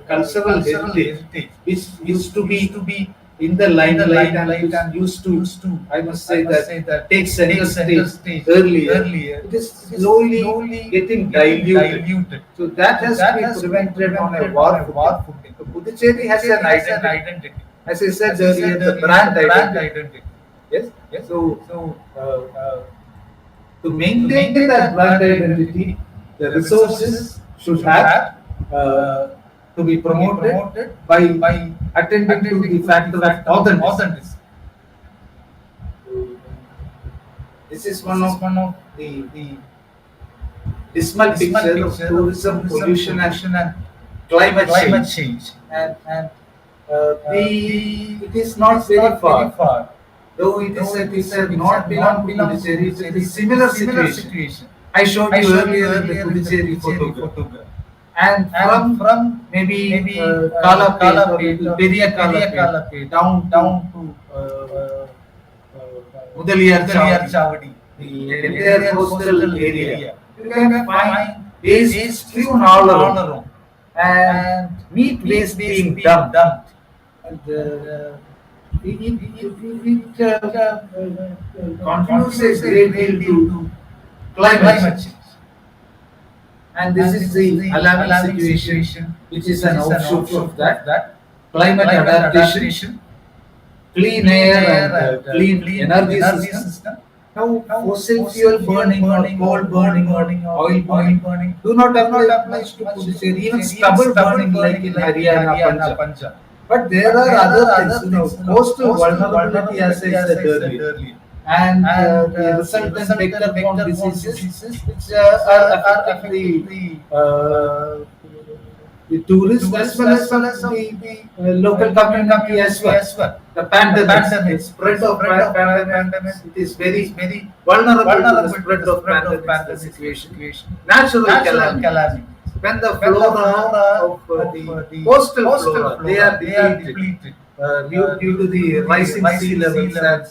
cultural heritage, which used to be in the limelight and which used to, I must say that, take center stage earlier, it is slowly getting diluted. So that has to be prevented on a war footing. So Puducherry has an identity. As I said earlier, the brand identity. Yes. So to maintain that brand identity, the resources should have to be promoted by attending to the factor of authenticity. This is one of the dismal picture of tourism, pollution, and climate change. And it is not very far. Though it is not belong to Puducherry, it is a similar situation. I showed you earlier the Puducherry photograph. And from maybe Kalapet, Periya Kalapet, down to Mudaliyar Chavadi, the entire coastal area, you can find waste strewn all around and meat waste being dumped. And it contributes a great deal to climate change. And this is the alarming situation, which is an offshoot of that. Climate adaptation, clean air and clean energy system. Now, fossil fuel burning or coal burning or oil burning do not apply much to Puducherry, even stubble burning like in Haryana, Punjab. But there are other things, coastal vulnerability, as I said earlier, and the resultant vector-borne diseases which are affecting the tourists as well as the local community as well. The pandemic, spread of pandemics, it is very vulnerable to the spread of pandemic situation. Natural calamity. When the flora of the coastal flora, they are depleted due to the rising sea levels and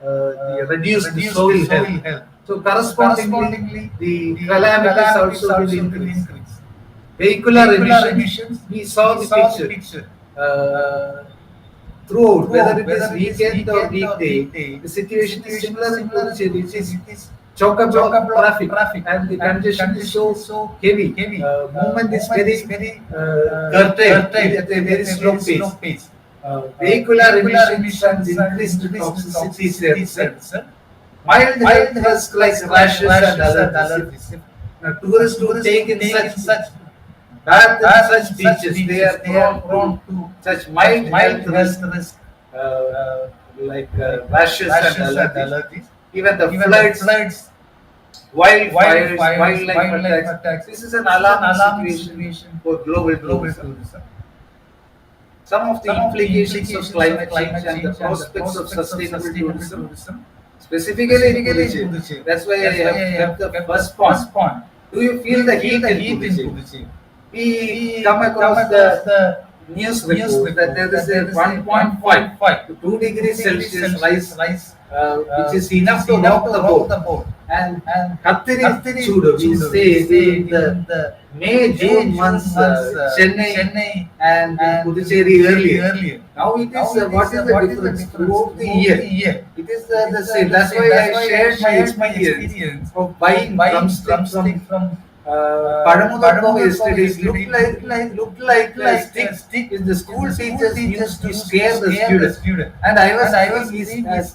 the reduced soil health. So correspondingly, the calamities also will increase. Vehicular emissions, we saw the picture. Throughout, whether it is weekend or weekday, the situation is similar in Puducherry. It is chock-a-block traffic, and the congestion is so heavy. Movement is very curtailed at a very slow pace. Vehicular emissions and increased toxicities there. Mild health like rashes and allergies. Tourists who take in such beaches, they are prone to such mild health risk like rashes and allergies. Even the floods, wildfires, wildlife attacks. This is an alarming situation for global tourism. Some of the implications of climate change and the prospects of sustainable tourism, specifically in Puducherry. That's why I have kept the first point. Do you feel the heat in Puducherry? We come across the news report that there is a 1.5 to 2 degrees Celsius rise, which is enough to rock the boat. And Kattiri Chudu, we say in the May-June months, Chennai and Puducherry earlier. Now it is, what is the difference throughout the year? It is the same. That's why I shared my experience of buying drumstick from Padamudar yesterday looked like a stick which the school teachers used to scare the student. And I was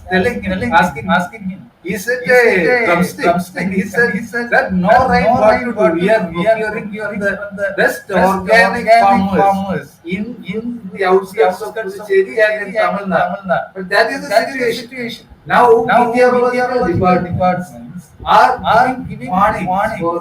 telling him, asking him, is it a drumstick? And he said that no right what to do. We are procuring the best organic farmers in the outskirts of Puducherry and in Tamil Nadu. But that is the situation. Now meteorological departments are giving warnings for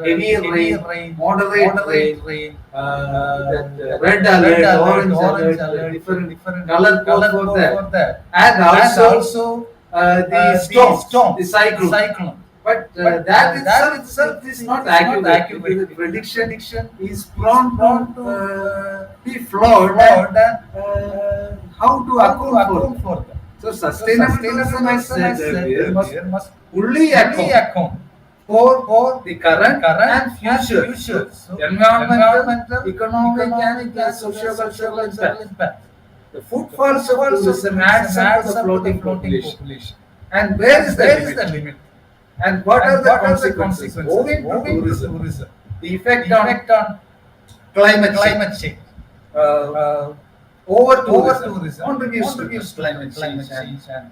heavy rain, moderate rain, that red alert, orange alert, different color code for that, and also the storm, the cyclone. But that itself is not accurate. The prediction is prone to be flawed. And how to account for that? So sustainable tourism, I said earlier, must fully account for the current and future. So environmental, economic, and socio-cultural impact. The footfalls of tourism adds up to the floating population. And where is the limit? And what are the consequences? Moving to tourism. The effect on climate change. Over tourism contributes to climate change and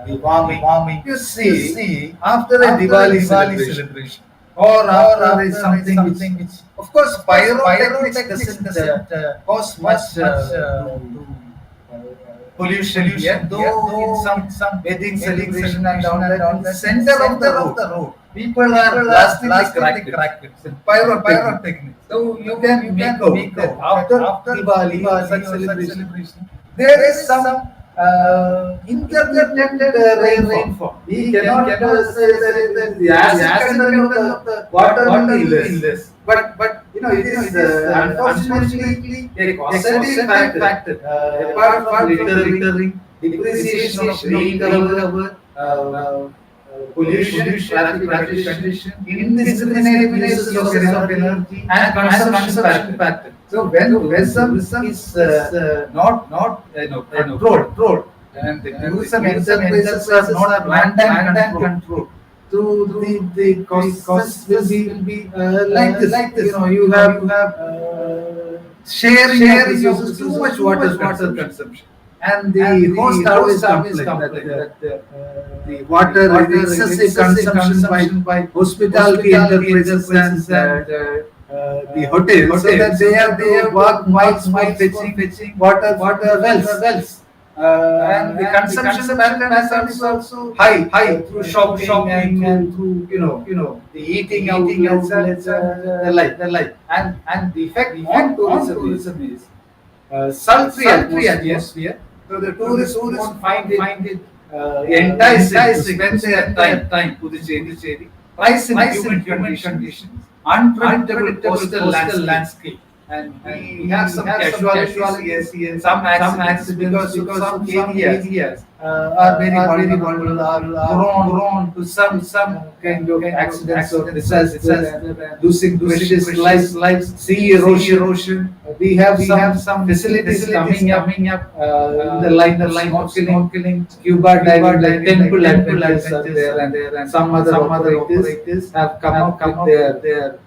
the warming. You see, after a Diwali celebration, or after something which, of course, pyrotechnics doesn't cause much pollution here, though in some wedding celebration and all that, in the center of the road, people are blasting the crackers and pyrotechnics. So you can make out after Diwali such celebration, there is some intermittent rainfall. We cannot say that the acid content of the water will be less. But it is unfortunately a causative factor. Apart from littering, depreciation of green cover, pollution, traffic condition, indiscriminate uses of energy, and consumption pattern. So when tourism is not controlled, and the tourism enterprises are not planned and controlled, so the costs will be like this. You have sharing uses too much water consumption. And the host always complain that the water excessive consumption by hospitality enterprises and the hotels, so that they have to work miles fetching water wells. And the consumption pattern is also high through shopping and through the eating outlets and the like. And the effect on tourism is sultry atmosphere. So the tourists won't find it enticing to spend their time Puducherry. Rise in human conditions, unpredictable coastal landscape. And we have some casualties here, some accidents because some areas are very vulnerable, are prone to some kind of accidents or disasters, losing precious lives, sea erosion. We have some facilities coming up in the line of snorkeling, scuba diving, like temple adventures are there, and some other operators have come up with their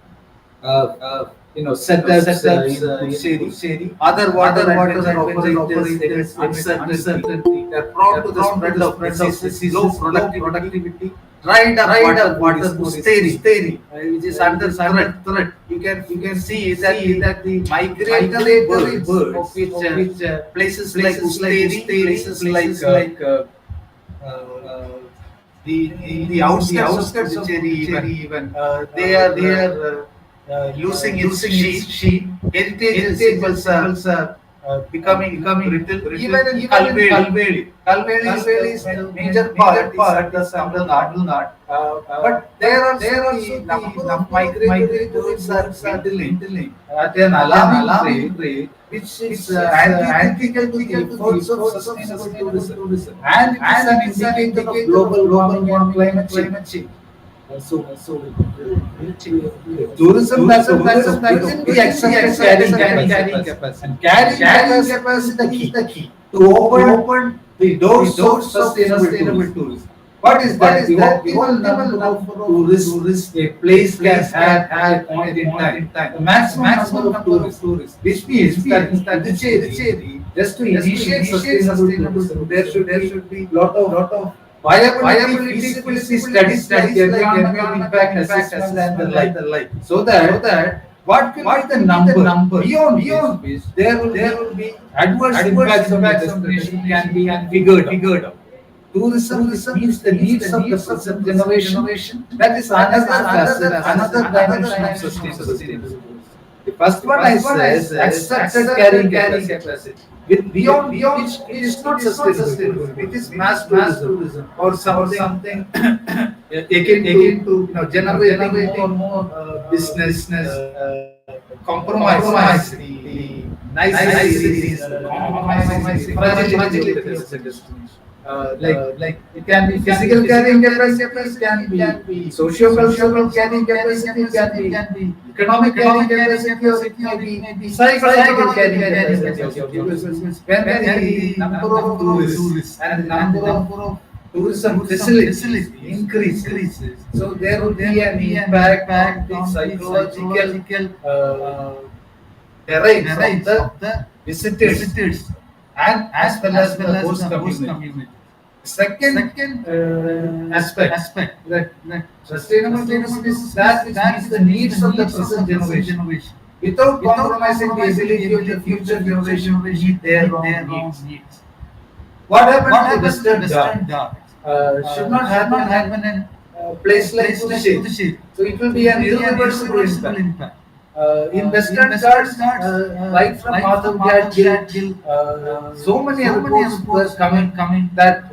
setups in Puducherry. Other water operators uncertainty. They are prone to the spread of diseases, low productivity, dried up water hysteria, which is under threat. You can see that the migratory birds, of which places like Puducherry, places like the outskirts of Puducherry even they are losing sheep. Heritage symbols are becoming brittle. Even in Kalveli is a major part of Tamil Nadu. But there are the number of migratory birds are settling at an alarming rate, which is antithetical to the efforts of sustainable tourism, and it is an indicator of global warming and climate change. Tourism doesn't be accepted carrying capacity. And carrying capacity is the key to open the doors of sustainable tourism. What is that? The optimal number of tourists a place can have at a point in time. The maximum number of tourists, which means that in Puducherry, just to initiate sustainable tourism, there should be lot of viability, feasibility studies like environmental impact assessments and the like. So that what will be the number beyond this, there will be adverse impacts on the destination can be figured out. Tourism meets the needs of the present generation. That is another dimension of sustainability. The first one I say is accepted carrying capacity. With beyond which it is not sustainable. It is mass tourism or something taken to generating more business, compromise the niceties, compromising fragility of the destination. Like it can be physical carrying capacity, can be social carrying capacity, can be economic carrying capacity, or it may be psychological carrying capacity. When the number of tourists and the number of tourism facilities increases, so there will be an impact on the psychological terrain of the visitors and as well as the host community. Second aspect that sustainable tourism is that it meets the needs of the present generation without compromising the ability of the future generation to meet their own needs. What happened to the Western Ghats should not happen in a place like Puducherry. So it will be an irreversible impact. In Western Ghats, right from Madhav Gill, so many reports were coming that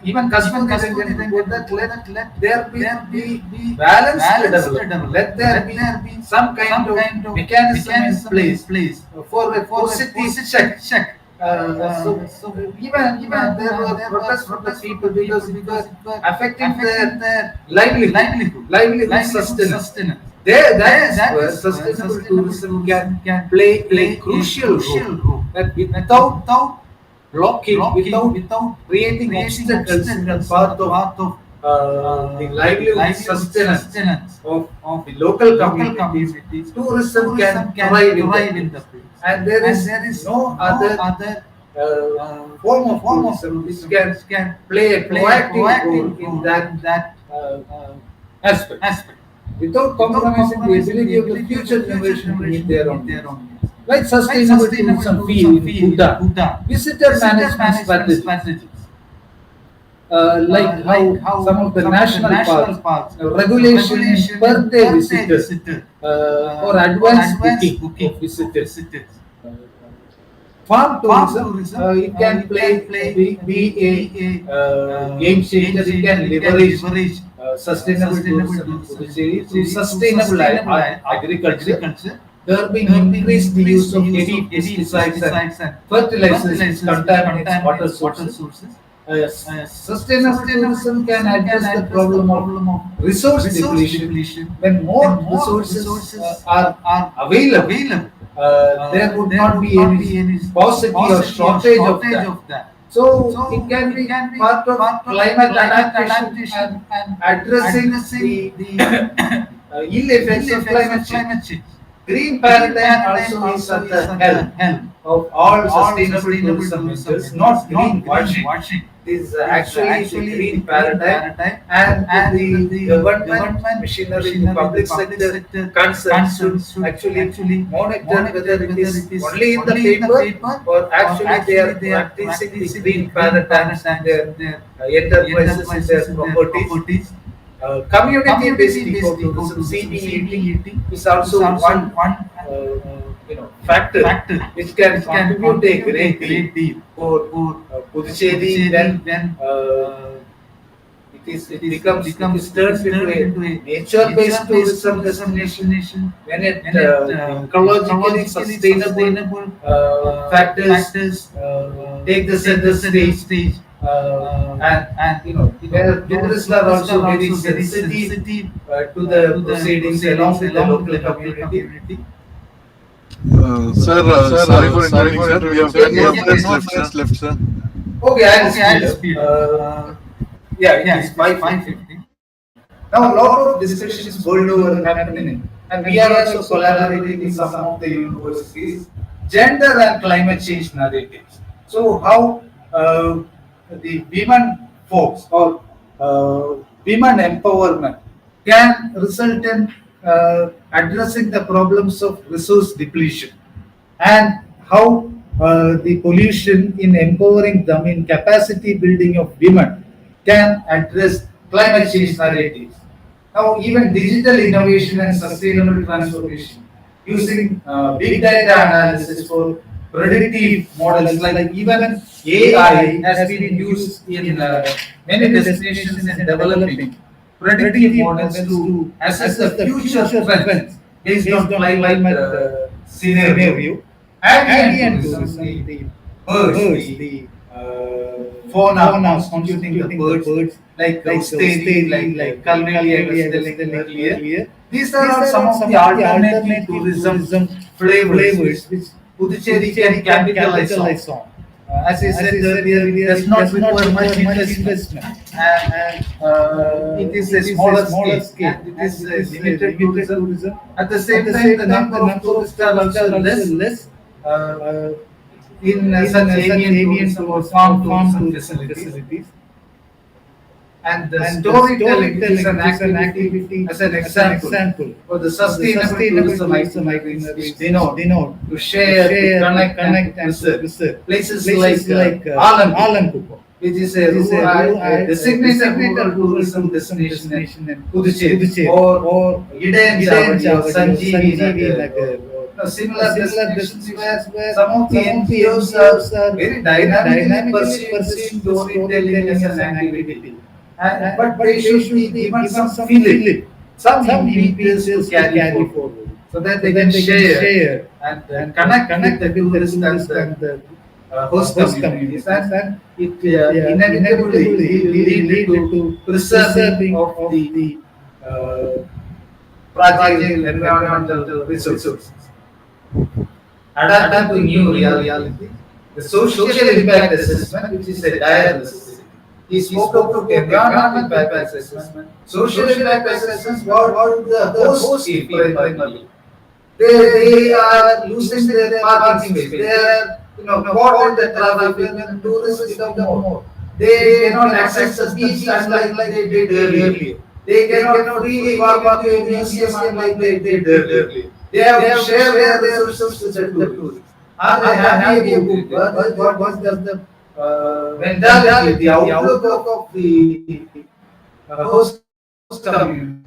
even Kashmir report that let there be balanced development. Let there be some kind of mechanism in place for a positive check. So even there were protests from the people because it was affecting their livelihood, sustenance. That is where sustainable tourism can play a crucial role. That without blocking, without creating obstacles in the path of the livelihood sustenance of the local communities, tourism can thrive in the place. And there is no other form of tourism which can play a proactive role in that aspect. Without compromising the ability of the future generation to meet their own needs. Like sustainable tourism feel in Bhutan, visitor management strategies, like how some of the national parks, regulation per day visitor, or advance booking of visitors. Farm tourism, it can be a game changer. It can leverage sustainable tourism through sustainable agriculture, curbing increased the use of heavy pesticides and fertilizers which contaminates water sources. Sustainable tourism can address the problem of resource depletion. When more resources are available, there would not be any paucity or shortage of that. So it can be part of climate adaptation and addressing the ill effects of climate change. Green paradigm also is at the helm of all sustainable tourism measures, not greenwashing. It is actually green paradigm, and the government machinery, the public sector concerns should actually monitor whether it is only in the paper or actually they are practicing the green paradigms in their enterprises, in their properties. Community-based ecotourism (CBET) is also one factor which can contribute a great deal for Puducherry when it becomes turned into a nature-based tourism destination, when it ecologically sustainable factors take the center stage. Where tourists are also very sensitive to the proceedings along with the local community. Sir, sorry for interrupting, sir. We have 10 more minutes left, sir. Okay, I'll speed. Yeah, it is 550. Now, a lot of discussions world over happening, and we are also collaborating with some of the universities, gender and climate change narratives. So, how the women folks or women empowerment can result in addressing the problems of resource depletion, and how the pollution in empowering them in capacity building of women can address climate change narratives. Now, even digital innovation and sustainable transformation using big data analysis for predictive models, like even AI has been used in many destinations in developing predictive models to assess the future trends based on climate scenario. Avian tourism, the birds, the fauna constituting the birds, like stay, like culinary I was telling earlier. These are all some of the alternative tourism flavors which Puducherry can capitalize on. As I said earlier, it does not require much investment, and it is a smaller scale. It is limited tourism. At the same time, the number of tourists are also less uh, in such avian tourism or farm tourism facilities. And the storytelling is an activity, as an example, for the sustainable tourism itineraries, denote to share, to connect and preserve. Places like Alankupo, which is a designated rural tourism destination in Puducherry, or Hidden Javadi or Sanjeevi Nagar. Similar destinations where some of the NGOs are very dynamically pursuing storytelling as an activity. But they should be given some fillip, some details to carry forward, so that they can share and connect with the tourists and the host communities, and it inevitably will lead to preserving of the fragile environmental resources. Adapting to new reality, the social impact assessment, which is a dire necessity. He spoke about environmental impact assessment, social impact assessment, what the host feel primarily. They are losing their parking space. They are caught in the traffic when tourists become more. They cannot access the beach unlike they did earlier. They cannot freely walk into a museum unlike they did earlier. They have to share their resources with the tourists. Are they happy about it? What does the mentality, the outlook of the host community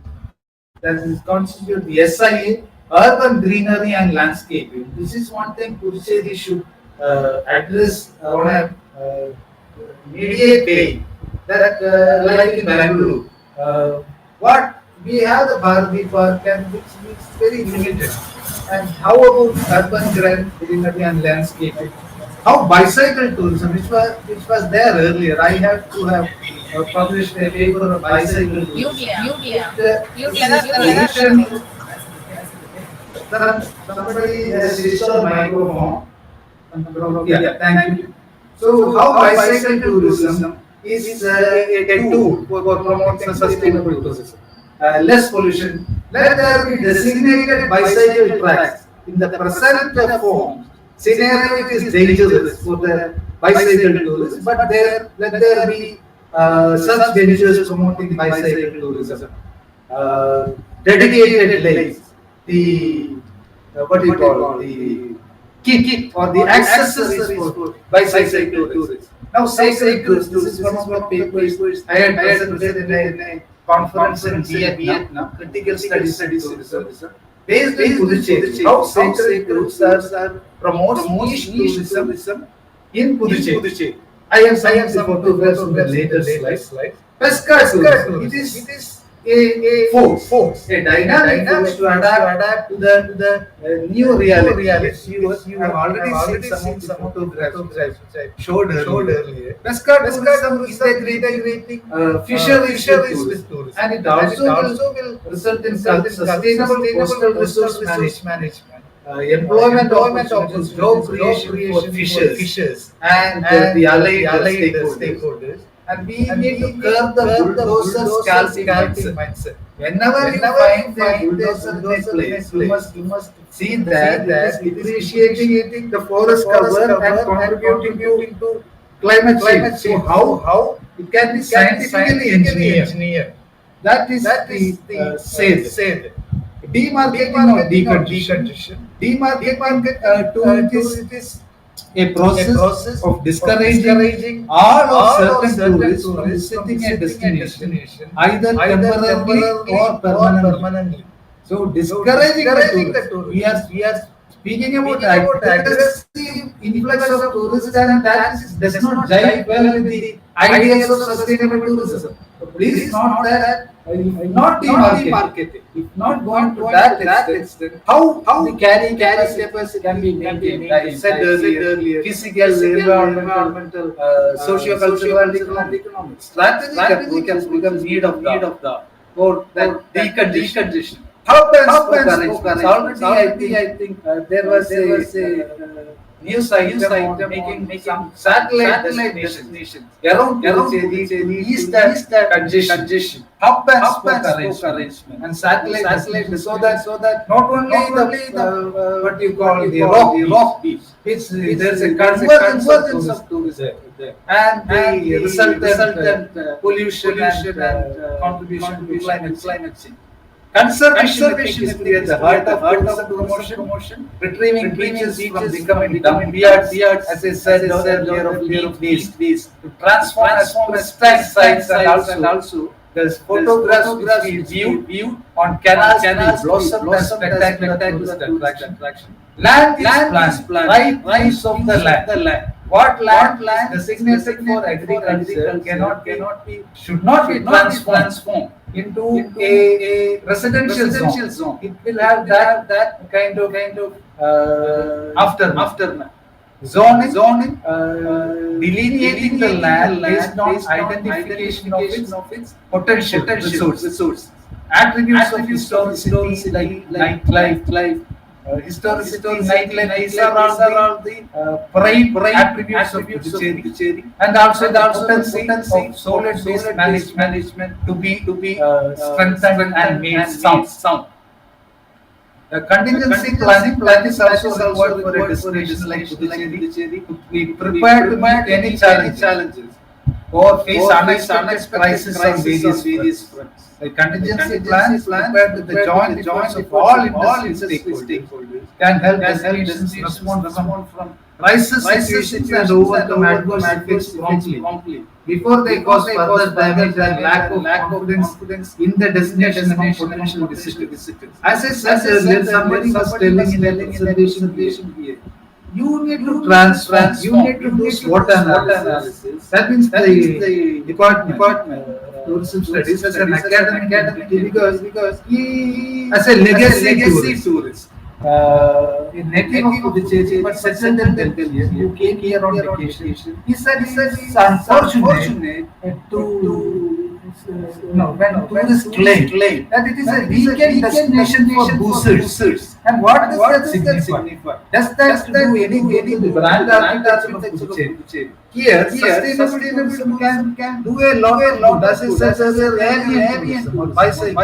that is constitute the SIA, urban greenery and landscaping. This is one thing Puducherry should address on a immediate way. That like in Bangalore, what we have the Bharati Park, and which is very limited. And how about urban greenery and landscaping? How bicycle tourism, which was there earlier. I have to have published a paper on bicycle tourism. The solution, somebody has switched on microphone. Yeah, thank you. So, how bicycle tourism is a tool for promoting sustainable tourism. Less pollution. Let there be designated bicycle tracks in the present form. Scenario, it is dangerous for the bicycle tourism, but let there be such ventures promoting bicycle tourism. Dedicated lanes, the what do you call the kit or the accessories for bicycle tourists. Now, sacred goods. This is one of the papers I had presented in a conference in Vietnam. Critical studies tourism. Based in Puducherry, how sacred goods are promotes niche tourism in Puducherry. I have some photographs from the later slides. Pesca tourism. It is a force, a dynamic force to adapt to the new reality. You have already seen some photographs which I showed earlier. Pesca tourism is integrating fisheries with tourism, and it also will result in sustainable coastal resource management. Employment opportunities, job creation for fishers and the allied stakeholders. and we need to curb the bulldozer scalping mindset. Whenever you find a bulldozer in a place, you must see that it is depreciating the forest cover and contributing to climate change. So how it can be scientifically engineered. That is the said. Demarcating or decongestion. Demarcating it is a process of discouraging all or certain tourists from visiting a destination, either temporarily or permanently. So discouraging the tourists. We are speaking about aggressive influx of tourists, and that does not jive well with the ideas of sustainable tourism. So please note that not demarketing. If not going to that extent, how the carrying capacity can be maintained? I said earlier, physical, environmental, socio-cultural, and economic. Strategic has become need of the for that decongestion. How plans already I think there was a news item making some satellite destinations around Puducherry to ease the congestion. Hub and spoke arrangement and satellite so that not only the what you call the rock beach, there's a convergence of tourism there, and the resultant pollution and contribution to climate change. Conservation is at the heart of promotion, retrieving beaches from becoming dump yards, as I said earlier, of leaf to transform as tourist sites, and also there's photographs which we view on canals blossom as spectacular tourist attraction. Land is planned, right use of the land. What land designated for agriculture should not be transformed into a residential zone. It will have that kind of aftermath. Zoning, delineating the land based on identification of its potential resource. Attributes of historicity like nightlife, historicity, nightlife, these are all the prime attributes of Puducherry, and also the potency of solid-based management to be strengthened and made sound. The contingency planning is also required for a destination like Puducherry to be prepared to meet any challenges or face unexpected crises on various fronts. The contingency plan prepared with the joint efforts of all industry stakeholders can help destinations respond from crisis situations and overcome adverse effects promptly before they cause further damage and lack of confidence in the destination among potential visitors. As I said earlier, somebody was telling in the presentation here, you need to transform, you need to do SWOT analysis. That means the department of tourism studies as an academic entity, because he as a legacy tourist, a native of Puducherry but settled in Delhi, who came here on vacation. He said it's unfortunate when tourists claim that it is a weekend destination for boozers. And what does that signify? Does that do any brand architecture of Puducherry? Here, sustainable can do a lot. As I said earlier, heavy or bicycle,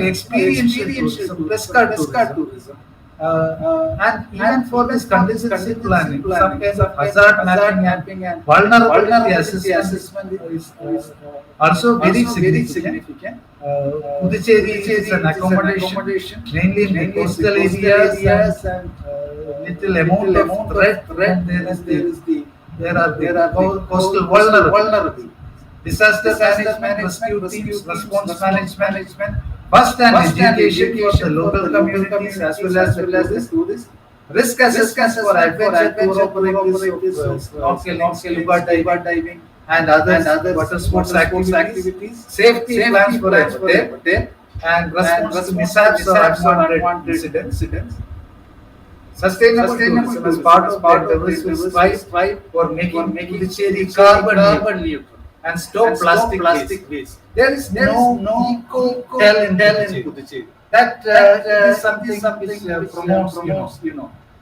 experiential tourism. And even for this contingency planning, some kinds of hazard mapping and vulnerability assessment is also very significant. Puducherry is an accommodation, mainly in the coastal areas and little amount of threat. There are coastal vulnerability. Disaster management, rescue teams, response management, first and education for the local communities as well as the tourists. Risk assessments for adventure tour operators, snorkeling, scuba diving, and other water sports activities. Safety plans for a hotel and response to mishaps or unwanted incidents. Sustainable tourism as part of the strive for making Puducherry carbon neutral and stop plastic waste. There is no eco-tell in Puducherry. That is something which promotes,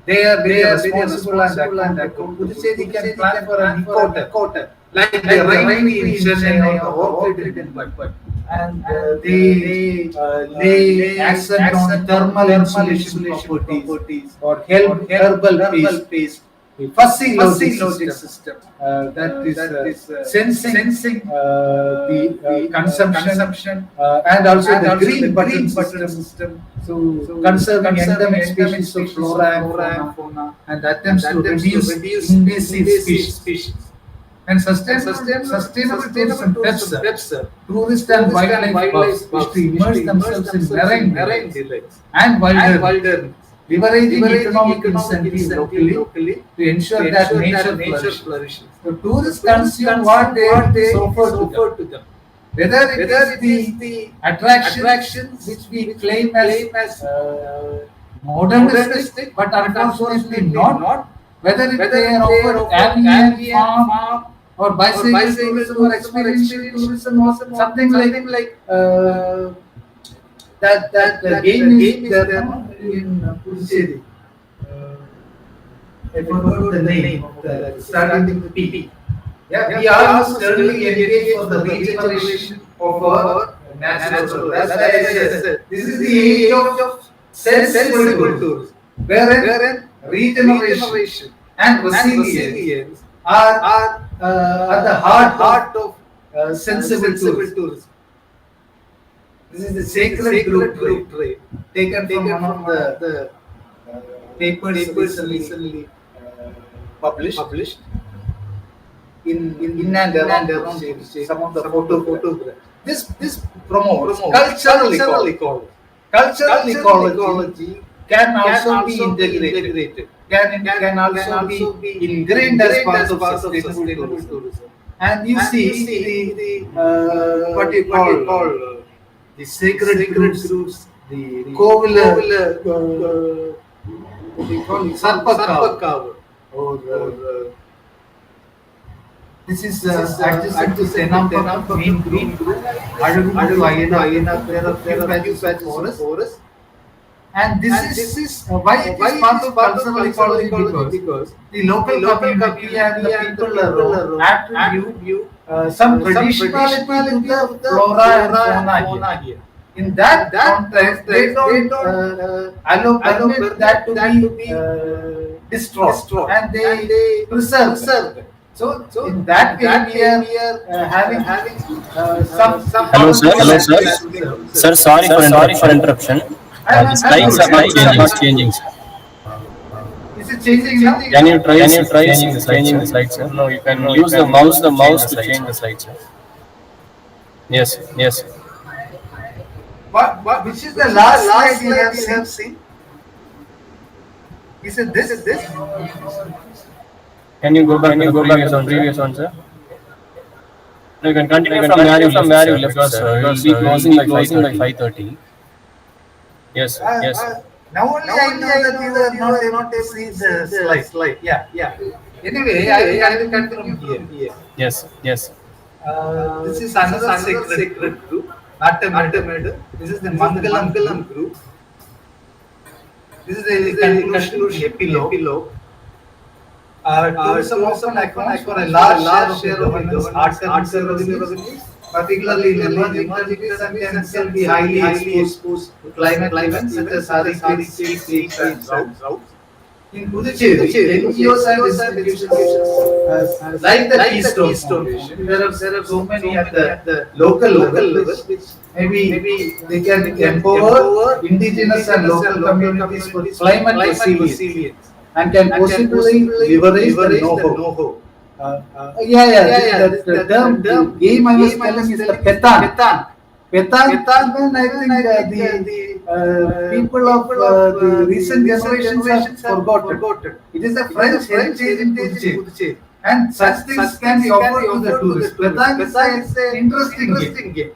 They are very responsible and accountable. Puducherry can plan for an eco, like the rain tree in Chennai or the orchid in Mumbai. And they lay accent on thermal insulation properties or herbal paste, the fuzzy logic system that is sensing the consumption and also the green button system. So conserving endemic species of flora and fauna and attempts to reduce invasive species. And sustainable tourism helps tourists and wildlife buffs to immerse themselves in marine delights and wilderness, leveraging economic incentives locally to ensure that nature flourishes. So tourists consume what they offer to them. Whether it is the attractions which we claim as modernistic, but unfortunately not. Whether they are offered ambient farm or bicycle tourism or experiential tourism or something like that the game is there in Puducherry. I forgot the name of the starting with P. Yeah, we are certainly engaged for the regeneration of our natural world. That's why I said this is the age of sensible tourism, wherein regeneration and resilience are at the heart of sensible tourism. This is the sacred group trade taken from one of the papers recently published in and around some of the photographs. This promotes cultural ecology. Cultural ecology can also be integrated. Can also be ingrained as part of sustainable tourism. And you see the what you call the sacred groups, the Kovila, what you call it, Sarpakav, or this is adjacent to Senampa main group, Adagudu Ayana, there are few patches of forest. And this is why it is part of cultural ecology because the local community and the people around attribute some traditionality to the flora and fauna here. In that context, they don't permit that to be destroyed and they preserve it. So in that way, we are having some. Hello, sir. Hello, sir. Sir, sorry for interruption. The slides are not changing. Is it changing now? Can you try changing the slides, sir? No, you can use the mouse to change the slides, sir. Yes. Which is the last slide you have seen? Is it this? Can you go back to the previous one, sir? No, you can continue from where you left, because we'll be closing by 5:30. Yes. Now only I know that you are not able to see the slide. Yeah. Anyway, I will continue here. Yes. This is another sacred group, Nattamadu. This is the Mangalam group. This is the conclusion epilogue. Tourism often accounts for a large share of government's arts revenues, particularly in emerging countries, and can still be highly exposed to climate events such as hurricanes, heat and droughts. In Puducherry, NGOs and institutions like the Keystone Foundation, there are so many at the local level which maybe they can empower indigenous and local communities for climate resilience and can possibly leverage the know-how. The term, the game I was telling is the Petan. Petan, I think the people of the recent generations have forgotten. It is a French heritage in Puducherry. And such things can be offered to the tourists. Petan is an interesting game.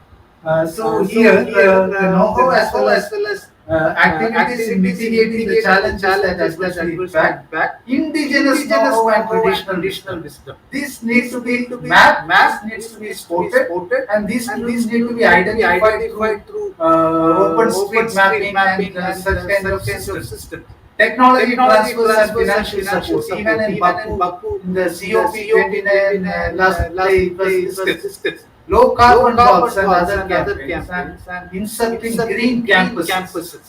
So here, the know-how as well as activities in mitigating the challenges that especially impact indigenous know-how and traditional wisdom. This needs to be mapped, needs to be spotted, and these need to be identified through open street mapping and such kind of system. technology transfers and financial support. Even in Baku, in the COP29 last day it was discussed. Low carbon jobs and other campaigns and inserting green campuses.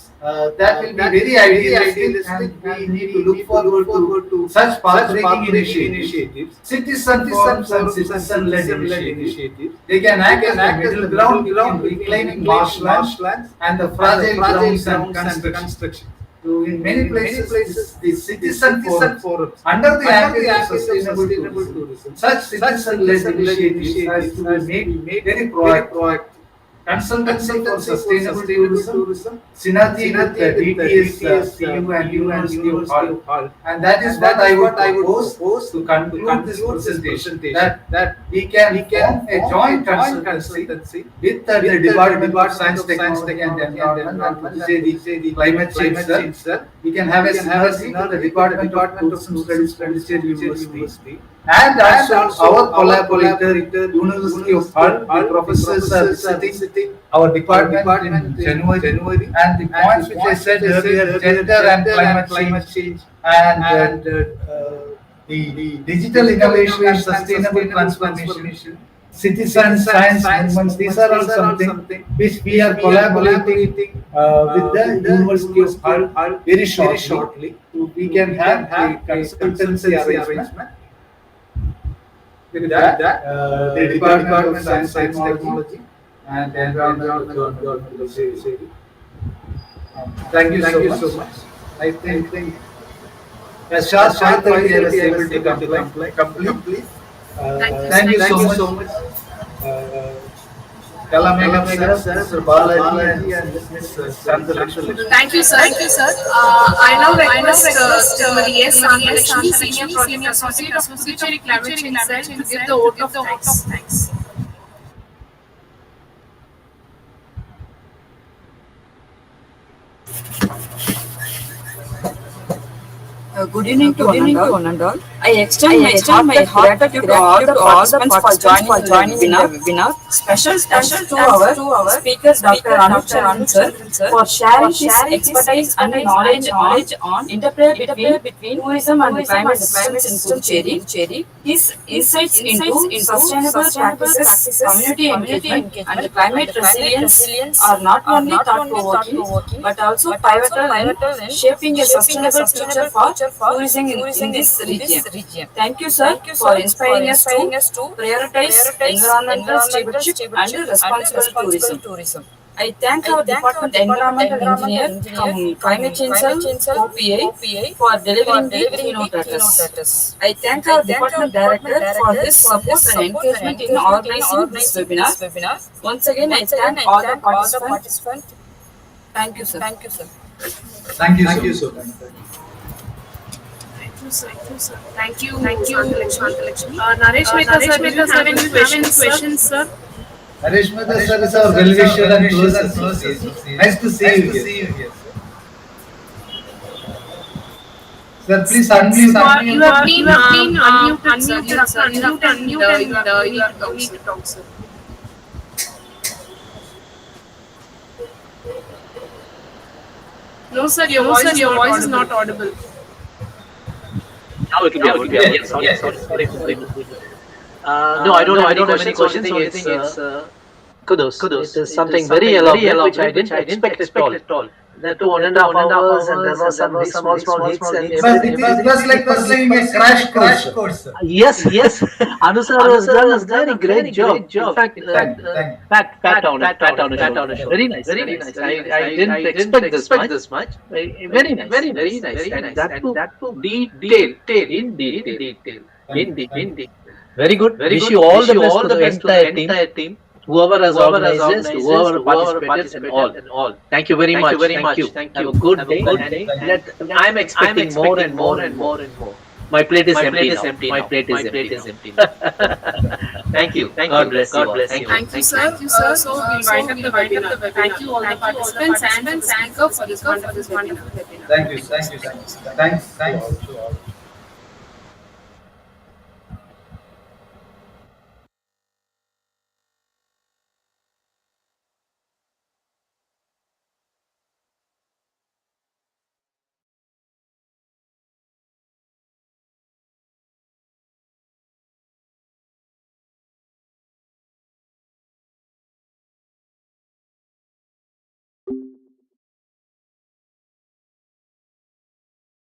That will be very idealistic, and we need to look forward to such path-breaking initiatives. Citizen forums and citizen-led initiatives. They can act as the middle ground in reclaiming marshlands and the fragile grounds and construction. So in many places, the citizen forums under the angle of sustainable tourism, such citizen-led initiatives has to be made very proactive. Consultancy for sustainable tourism, synergy with the DTS, CU and University of Hull. And that is what I would propose to conclude this presentation, that we can form a joint consultancy with the Department of Science, Technology and Environment and Puducherry Climate Change Cell. We can have a synergy with the Department of Tourism Studies, Puducherry University. And also our collaborator, University of Hull, the professors are visiting our department in January. And the points which I said earlier, gender and climate change, and the digital innovation and sustainable transformation, citizen science movements, these are all something which we are collaborating with the University of Hull very shortly. We can have a consultancy arrangement. With that, the Department of Science, Technology and Environmental. Thank you so much. I think as sharp 5:30 I was able to complete. Thank you so much. Kalamegam sir, Mr. Balaji and Ms. Chandra. Thank you, sir. I now request S. Antalakshmi, Senior Project Associate of Puducherry Climate Change Cell, to give the vote of thanks. Good evening to one and all. I extend my gratitude to all the participants for joining in the webinar. Special thanks to our speakers, Dr. Anup sir, for sharing his expertise and knowledge on interplay between tourism and climate systems in Puducherry. His insights into sustainable practices, community engagement, and climate resilience are not only thought-provoking but also pivotal in shaping a sustainable future for tourism in this region. Thank you, sir, for inspiring us to prioritize environmental stewardship and responsible tourism. I thank our Department Environmental Engineer from Climate Change Cell, OPA, for delivering the keynote address. I thank our Department Director for his support and encouragement in organizing this webinar. Once again, I thank all the participants. Thank you, sir. Thank you so much. Thank you, Antalakshmi. Naresh Mehta sir, do you have any questions, sir? Naresh Mehta sir is our well-wisher and close associate. Nice to see you here. Sir, please unmute. You have been unmuted, sir. You have to unmute and you need to talk, sir. No, sir, your voice is not audible. Now it will be audible. Yes. Sorry. No, I don't have any questions. Only thing is kudos. It is something very elaborate which I didn't expect at all. The 2.5 hours and there was some small hits and But it was like pursuing a crash course. Yes. Anu sir has done a very great job. In fact, pat on it. Very nice. I didn't expect this much. Very nice. And that too detail. In detail. Very good. Wish you all the best to the entire team. Whoever has organized, whoever participated, and all. Thank you very much. Thank you. Have a good day. I'm expecting more and more. My plate is empty now. My plate is empty. Thank you. God bless you. Thank you, sir. So we'll wind up the webinar. Thank you all the participants and speaker for this wonderful webinar. Thank you. Thanks.